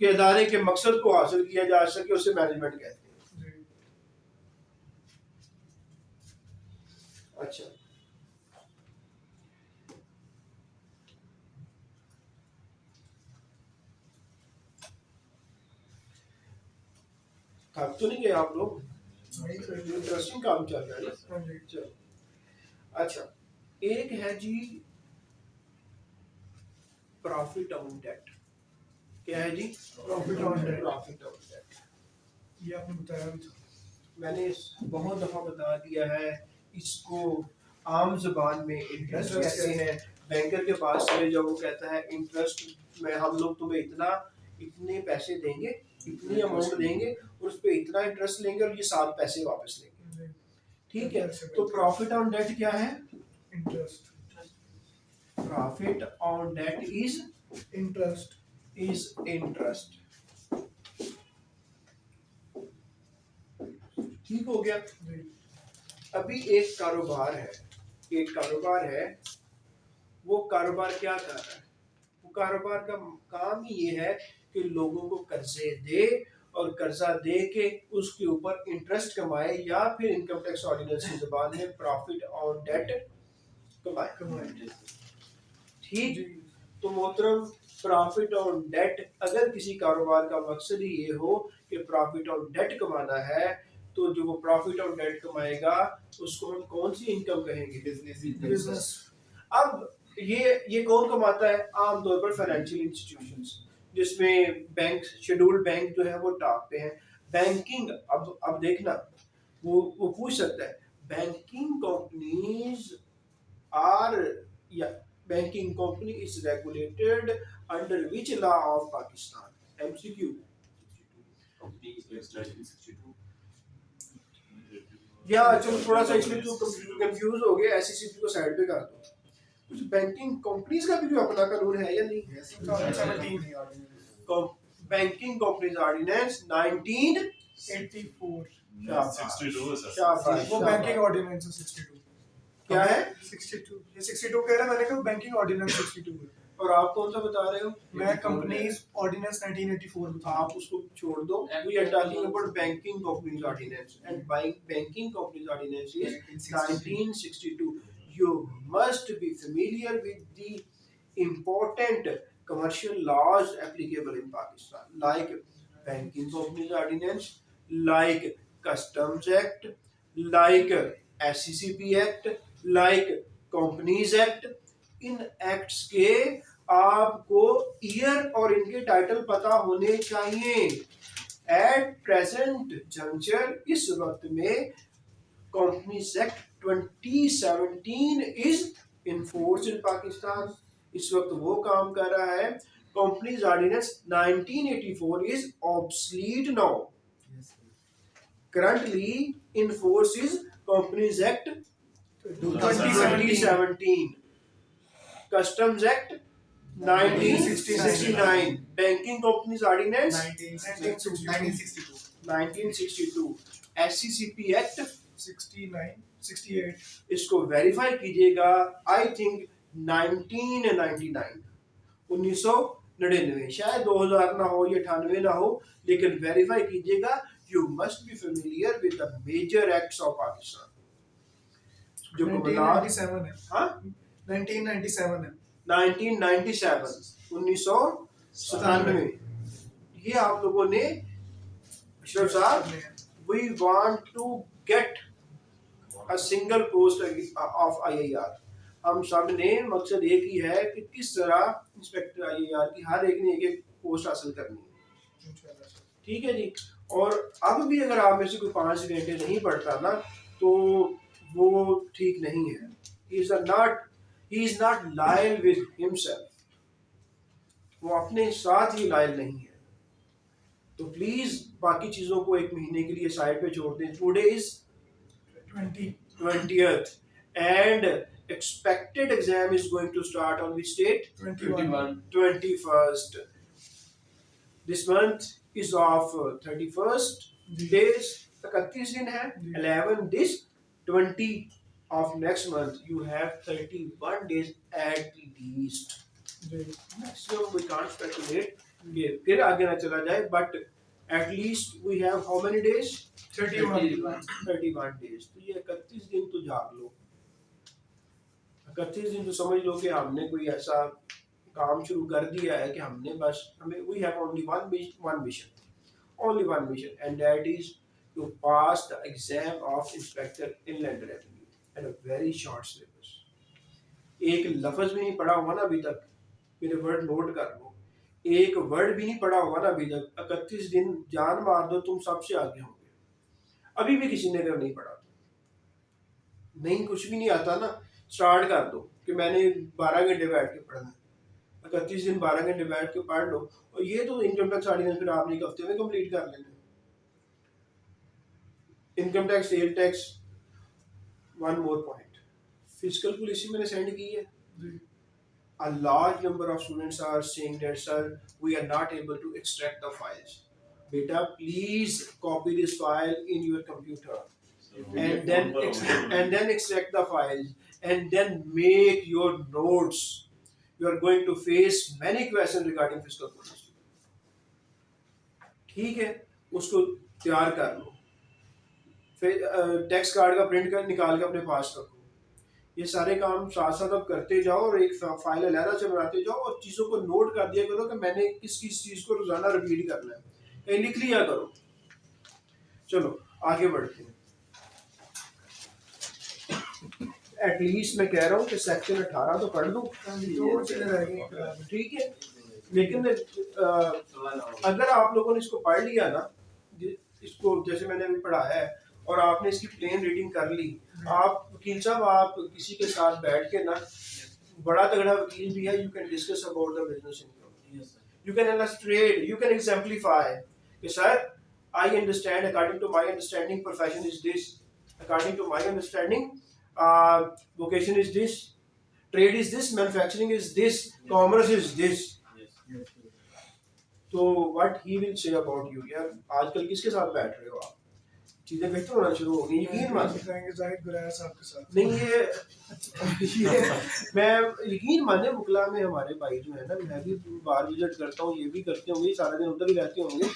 कि अदारे के मकसद को हासिल किया जा सके, उसे मैनेजमेंट कहते हैं। अच्छा, थक तो नहीं गए आप लोग? इंटरेस्टिंग काम चल रहा है ना। चलो, अच्छा, एक है जी प्रॉफिट ऑन डेट। क्या है जी? Profit on debt. Profit on debt ये आपने बताया भी था, मैंने बहुत दफा बता दिया है। इसको आम जुबान में इंटरेस्ट कहते हैं। बैंकर के पास चले जाओ, वो कहता है इंटरेस्ट में हम लोग तुम्हें इतने पैसे देंगे, इतनी अमाउंट देंगे और उस पर इतना इंटरेस्ट लेंगे और ये 7 पैसे वापस लेंगे। ठीक है, तो प्रॉफिट ऑन डेट क्या है? Interest. Profit on debt is interest. ठीक हो गया। अभी एक कारोबार है, वो कारोबार क्या कर रहा है? वो कारोबार का काम ही ये है कि लोगों को कर्जे दे और कर्जा दे के उसके ऊपर इंटरेस्ट कमाए, या फिर इनकम टैक्स ऑर्डिनेंस की जुबान में प्रॉफिट ऑन डेट कमाए। ठीक, तो मोहतरम, प्रॉफिट ऑन डेट, अगर किसी कारोबार का मकसद ही ये हो कि प्रॉफिट ऑन डेट कमाना है, तो जो वो प्रॉफिट ऑन डेट कमाएगा उसको हम कौन सी इनकम कहेंगे? बिजनेस। अब ये कौन कमाता है? आमतौर पर फाइनेंशियल इंस्टीट्यूशंस, जिसमें बैंक, शेड्यूल्ड बैंक जो है वो टॉप पे है। बैंकिंग, अब देखना, वो पूछ सकता है बैंकिंग कंपनीज आर, या banking company is regulated under which law of Pakistan? MCQ. या चलो थोड़ा सा इसमें तो कंफ्यूज हो गया, एससीसीपी को साइड पे कर दो। कुछ बैंकिंग कंपनीज का भी अपना कानून है या नहीं? Banking companies ordinance 1984। वो बैंकिंग ऑर्डिनेंस 62। क्या है? 62। ये 62 कह रहा है, मैंने कहा बैंकिंग ऑर्डिनेंस 62 है। और आप कौन सा बता रहे हो? मैं कंपनीज ऑर्डिनेंस 1984 बता रहा आप उसको छोड़ दो. We are talking about banking companies ordinance, and banking companies ordinance is 1962. You must be familiar with the important commercial laws applicable in Pakistan, like banking companies ordinance, like customs act, like SCCP act, like companies act. In acts के आपको year और इनके title पता होने चाहिए. At present juncture इस वक्त में companies act 2017 is in force in Pakistan. इस वक्त वो काम कर रहा है. Companies ordinance 1984 is obsolete now. Currently in force is companies act 2017, Customs Act 1969, Banking Companies Ordinance 1962, SCCP Act 68. इसको वेरीफाई कीजिएगा. आई थिंक 1999, शायद 2000 ना हो या 98 ना हो, लेकिन वेरीफाई कीजिएगा. You must be familiar with the major acts of Pakistan. जो 1997 है. हाँ 1997 है. 1997, 1997. ये आप लोगों ने अशरफ साहब, we want to get a single post of IAR. हम सब ने मकसद एक ही है कि किस तरह इंस्पेक्टर IAR की हर एक ने एक पोस्ट हासिल करनी है. ठीक है जी. और अब भी अगर आप में से कोई 5 घंटे नहीं पढ़ता ना तो वो ठीक नहीं है. He is not loyal with himself. वो अपने साथ ही लॉयल नहीं है. तो प्लीज बाकी चीजों को एक महीने के लिए साइड पे छोड़ दें. Today is 20th and expected exam is going to start on which date? 21st. This month is of 31st days. 31 दिन है. 11 this 20 of next month. You have 31 days at least. Maximum we can't speculate. फिर आगे ना चला जाए. But at least we have how many days? 31 days. तो ये 31 दिन तो जाग लो. 31 दिन तो समझ लो कि हमने कोई ऐसा काम शुरू कर दिया है कि हमने बस हमें we have only one mission, and that is to pass the exam of Inspector Inland Revenue and a very short syllabus. एक लफ्ज भी नहीं पढ़ा हुआ ना अभी तक. मेरे वर्ड नोट कर लो. एक वर्ड भी नहीं पढ़ा हुआ ना अभी तक. 31 दिन जान मार दो तुम सबसे आगे होंगे. अभी भी किसी ने अगर नहीं पढ़ा तो नहीं, कुछ भी नहीं आता ना, स्टार्ट कर दो कि मैंने 12 घंटे बैठ के पढ़ना है. 31 दिन 12 घंटे बैठ के पढ़ लो. और ये तो इनकम टैक्स ऑर्डिनेंस फिर आपने एक हफ्ते में कंप्लीट कर लेना. Income tax, sale tax. One more point, physical policy मैंने सेंड की है. A large number of students are saying that sir, we are not able to extract the files. Beta, please copy this file in your computer and then extract the files and then make your notes. You are going to face many questions regarding fiscal policy. ठीक है, उसको तैयार कर लो. फिर tax card का print कर निकाल के अपने पास रखो. ये सारे काम साथ साथ अब करते जाओ और एक फाइल अलहदा से बनाते जाओ और चीज़ों को नोट कर दिया करो कि मैंने किस किस चीज़ को रोजाना रिपीट करना है. कहीं लिख लिया करो. चलो आगे बढ़ते हैं. एटलीस्ट मैं कह रहा हूँ कि सेक्शन 18 तो पढ़ लूँ. ठीक है, लेकिन अगर आप लोगों ने इसको पढ़ लिया ना, इसको जैसे मैंने अभी पढ़ाया है और आपने इसकी प्लेन रीडिंग कर ली, आप वकील साहब आप किसी के साथ बैठ के ना, बड़ा तगड़ा वकील भी है, you can discuss about the business income. You can illustrate, you can exemplify कि sir I understand, according to my understanding profession is this, according to my understanding vocation is this, trade is this, manufacturing is this, commerce is this. तो what he will say about you. यार आजकल किसके साथ बैठ रहे हो आप? चीजें बेहतर होना शुरू हो गई, यकीन माने। बताएंगे जाहिद गुराया साहब के साथ। नहीं ये मैं यकीन माने मुकला में हमारे भाई जो है ना, मैं भी बाहर विजिट करता हूँ, ये भी करते होंगे, सारा दिन उधर ही रहते होंगे,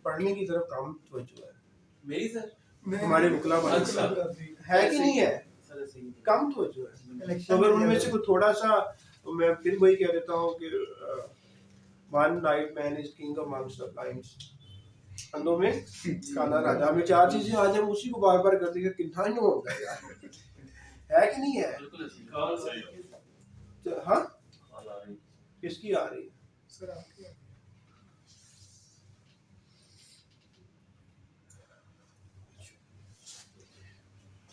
पढ़ने की तरफ काम तवज्जो है मेरी सर हमारे मुकला भाई अच्छा। है कि नहीं है, सर सही कम तवज्जो है। तो अगर उनमें से कोई थोड़ा सा, मैं फिर वही कह देता हूँ कि one night man is king amongst the blinds, अंधों में काला राजा। हमें चार चीजें आज हम उसी को बार बार करते हैं, कितना ही होता है यार, है कि नहीं है? बिल्कुल सही कॉल सही है। हाँ कॉल आ रही। किसकी आ रही है? सर आपकी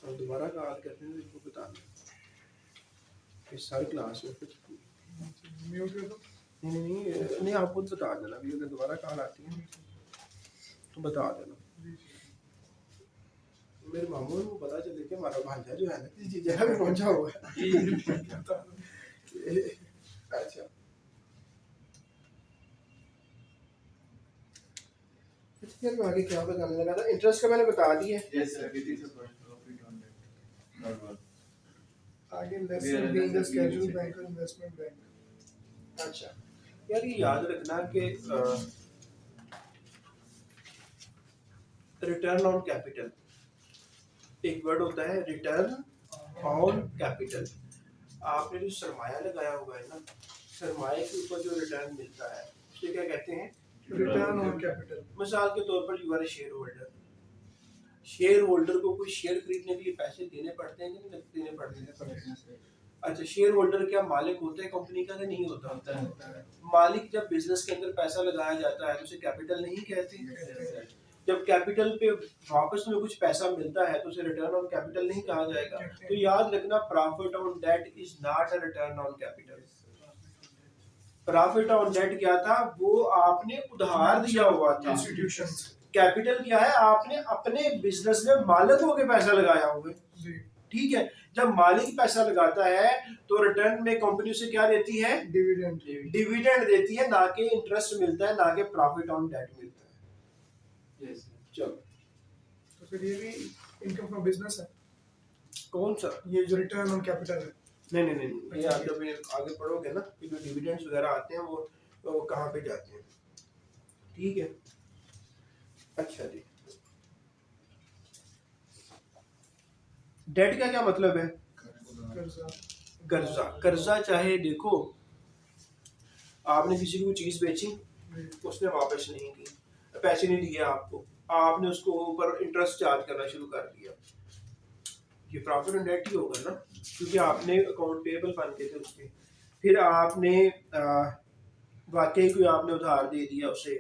और दोबारा कॉल करते हैं, इसको बता दें इस सारी क्लास में कुछ म्यूट कर दो। नहीं आप खुद बता देना, अभी अगर दोबारा कॉल आती है तो बता देना। मेरे मामू को पता चले कि हमारा भांजा जो है ना किसी जगह पे पहुंचा हुआ है। अच्छा फिर मैं आगे क्या बताने लगा था, इंटरेस्ट का मैंने बता दिया है। Yes sir it is a profit on that not one आगे investment being the scheduled bank और इन्वेस्टमेंट बैंक। अच्छा यार ये याद रखना कि रिटर्न ऑन कैपिटल, एक वर्ड होता है रिटर्न ऑन कैपिटल। आपने जो सरमाया लगाया हुआ है ना, सरमाए के ऊपर जो रिटर्न मिलता है उसे क्या कहते हैं? Return on capital. मिसाल के तौर पर you are shareholder, shareholder को कोई शेयर खरीदने के लिए पैसे देने पड़ते हैं कि नहीं देने पड़ते हैं? अच्छा शेयर होल्डर क्या मालिक होता है कंपनी का कि नहीं होता? मालिक जब बिजनेस के अंदर पैसा लगाया जाता है तो उसे कैपिटल नहीं कहते। जब कैपिटल पे वापस में कुछ पैसा मिलता है तो उसे रिटर्न ऑन कैपिटल नहीं कहा जाएगा। तो याद रखना profit on debt is not a return on capital. Profit on debt क्या था? वो आपने उधार दिया हुआ था। इंस्टीट्यूशंस कैपिटल क्या है? आपने अपने बिजनेस में मालिक होके पैसा लगाया हुआ है, जी ठीक है। जब मालिक पैसा लगाता है तो रिटर्न में कंपनी उसे क्या देती है? डिविडेंड। डिविडेंड देती है, ना कि इंटरेस्ट मिलता है, ना कि प्रॉफिट ऑन डेट मिलता है। यस चलो तो फिर ये भी इनकम फ्रॉम बिजनेस है, कौन सा? ये जो रिटर्न ऑन कैपिटल है। नहीं ये आप जब ये आगे पढ़ोगे ना कि जो डिविडेंड्स वगैरह आते हैं वो कहाँ पे जाते हैं, ठीक है। अच्छा जी डेट का क्या मतलब है? कर्जा। कर्जा। कर्जा चाहे देखो आपने किसी को चीज बेची, उसने वापस नहीं की, पैसे नहीं दिए आपको, आपने उसको ऊपर इंटरेस्ट चार्ज करना शुरू कर दिया, ये प्रॉफिट ऑन डेट ही होगा ना, क्योंकि आपने अकाउंट पेबल बन के थे उसके। फिर आपने वाकई कोई आपने उधार दे दिया उसे,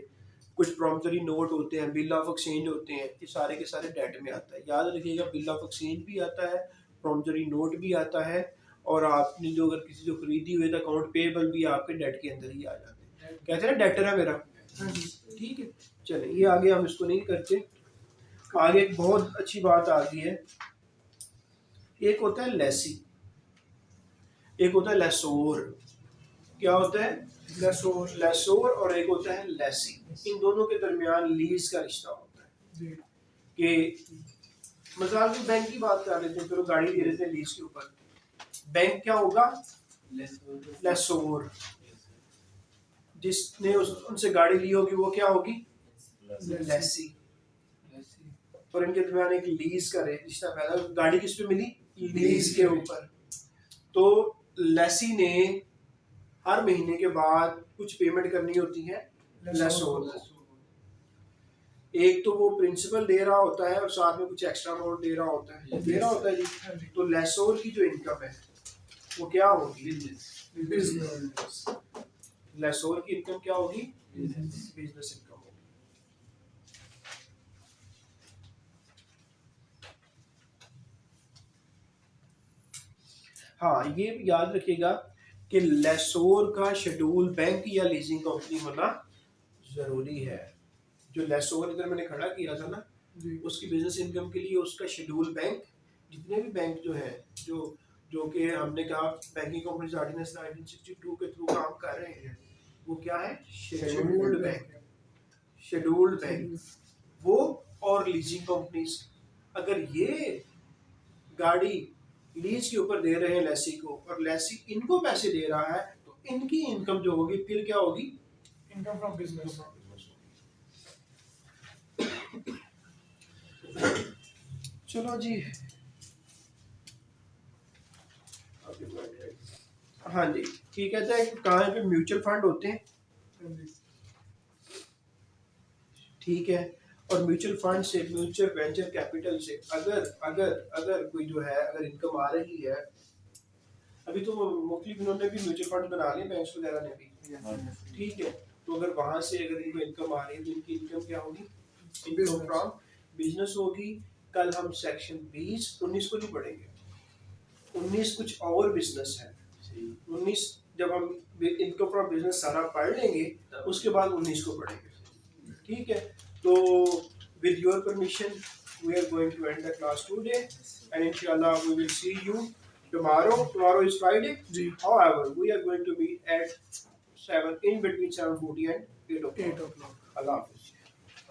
कुछ प्रॉमिसरी नोट होते हैं, बिल ऑफ एक्सचेंज होते हैं, ये सारे के सारे डेट में आता है। याद रखिएगा बिल ऑफ एक्सचेंज भी आता है, प्रॉमिसरी नोट भी आता है, और आपने जो अगर किसी जो खरीदी हुई तो अकाउंट पेबल भी आपके डेट के अंदर ही आ जाते हैं। कहते हैं डेटर है मेरा, ठीक है। चलिए ये आगे हम इसको नहीं करते। आगे एक बहुत अच्छी बात आ गई है, एक होता है लेसी, एक होता है लेसोर। क्या होता है? लेसोर और एक होता है लेसी। इन दोनों के दरमियान लीज का रिश्ता होता है जी कि मिसाल की बैंक की बात कर लेते हैं, चलो गाड़ी दे देते हैं लीज के ऊपर, बैंक क्या होगा? लेसोर। जिसने उनसे गाड़ी ली होगी वो क्या होगी? लेसी। और इनके दरमियान एक लीज का रिश्ता पैदा। गाड़ी किस पे मिली? लीज के ऊपर। तो लेसी ने हर महीने के बाद कुछ पेमेंट करनी होती है लेसोर को। एक तो वो प्रिंसिपल दे रहा होता है और साथ में कुछ एक्स्ट्रा अमाउंट दे रहा होता है जी। तो लेसोर की जो इनकम है वो क्या होगी? बिजनेस। लेसोर की इनकम क्या होगी? बिजनेस इनकम होगी। हाँ ये याद रखिएगा कि लेसोर का शेड्यूल बैंक या लीजिंग कंपनी होना जरूरी है। जो लेसोर इधर मैंने खड़ा किया था ना, उसकी बिजनेस इनकम के लिए उसका शेड्यूल बैंक, जितने भी बैंक जो है जो कि हमने कहा बैंकिंग कंपनीज ऑर्डिनेंस 1962 के थ्रू काम कर रहे हैं, वो क्या है? Scheduled bank. शेड्यूल्ड बैंक वो और लीजिंग कंपनीज, अगर ये गाड़ी लीज के ऊपर दे रहे हैं लेसी को और लेसी इनको पैसे दे रहा है, तो इनकी इनकम जो होगी फिर क्या होगी? Income from business. चलो जी, हाँ जी, ठीक है। तो कहाँ पे म्यूचुअल फंड होते हैं, ठीक है, और म्यूचुअल फंड से, म्यूचुअल वेंचर कैपिटल से अगर अगर अगर कोई जो है अगर इनकम आ रही है, अभी तो मुख्तलिफ इन्होंने भी म्यूचुअल फंड बना लिए बैंक्स वगैरह ने भी, ठीक है, तो अगर वहां से अगर इनको इनकम आ रही है तो इनकी इनकम क्या होगी? इनकम फ्रॉम बिजनेस होगी। कल हम सेक्शन 19 को नहीं पढ़ेंगे, 19 कुछ और बिजनेस है। 19 जब हम इनकम फ्रॉम बिजनेस सारा पढ़ लेंगे उसके बाद 19 को पढ़ेंगे, ठीक है। तो with your permission we are going to end the class today and inshallah we will see you tomorrow. Tomorrow is Friday. However, we are going to meet at 7, in between 7:40 and 8 o'clock. Allah Hafiz.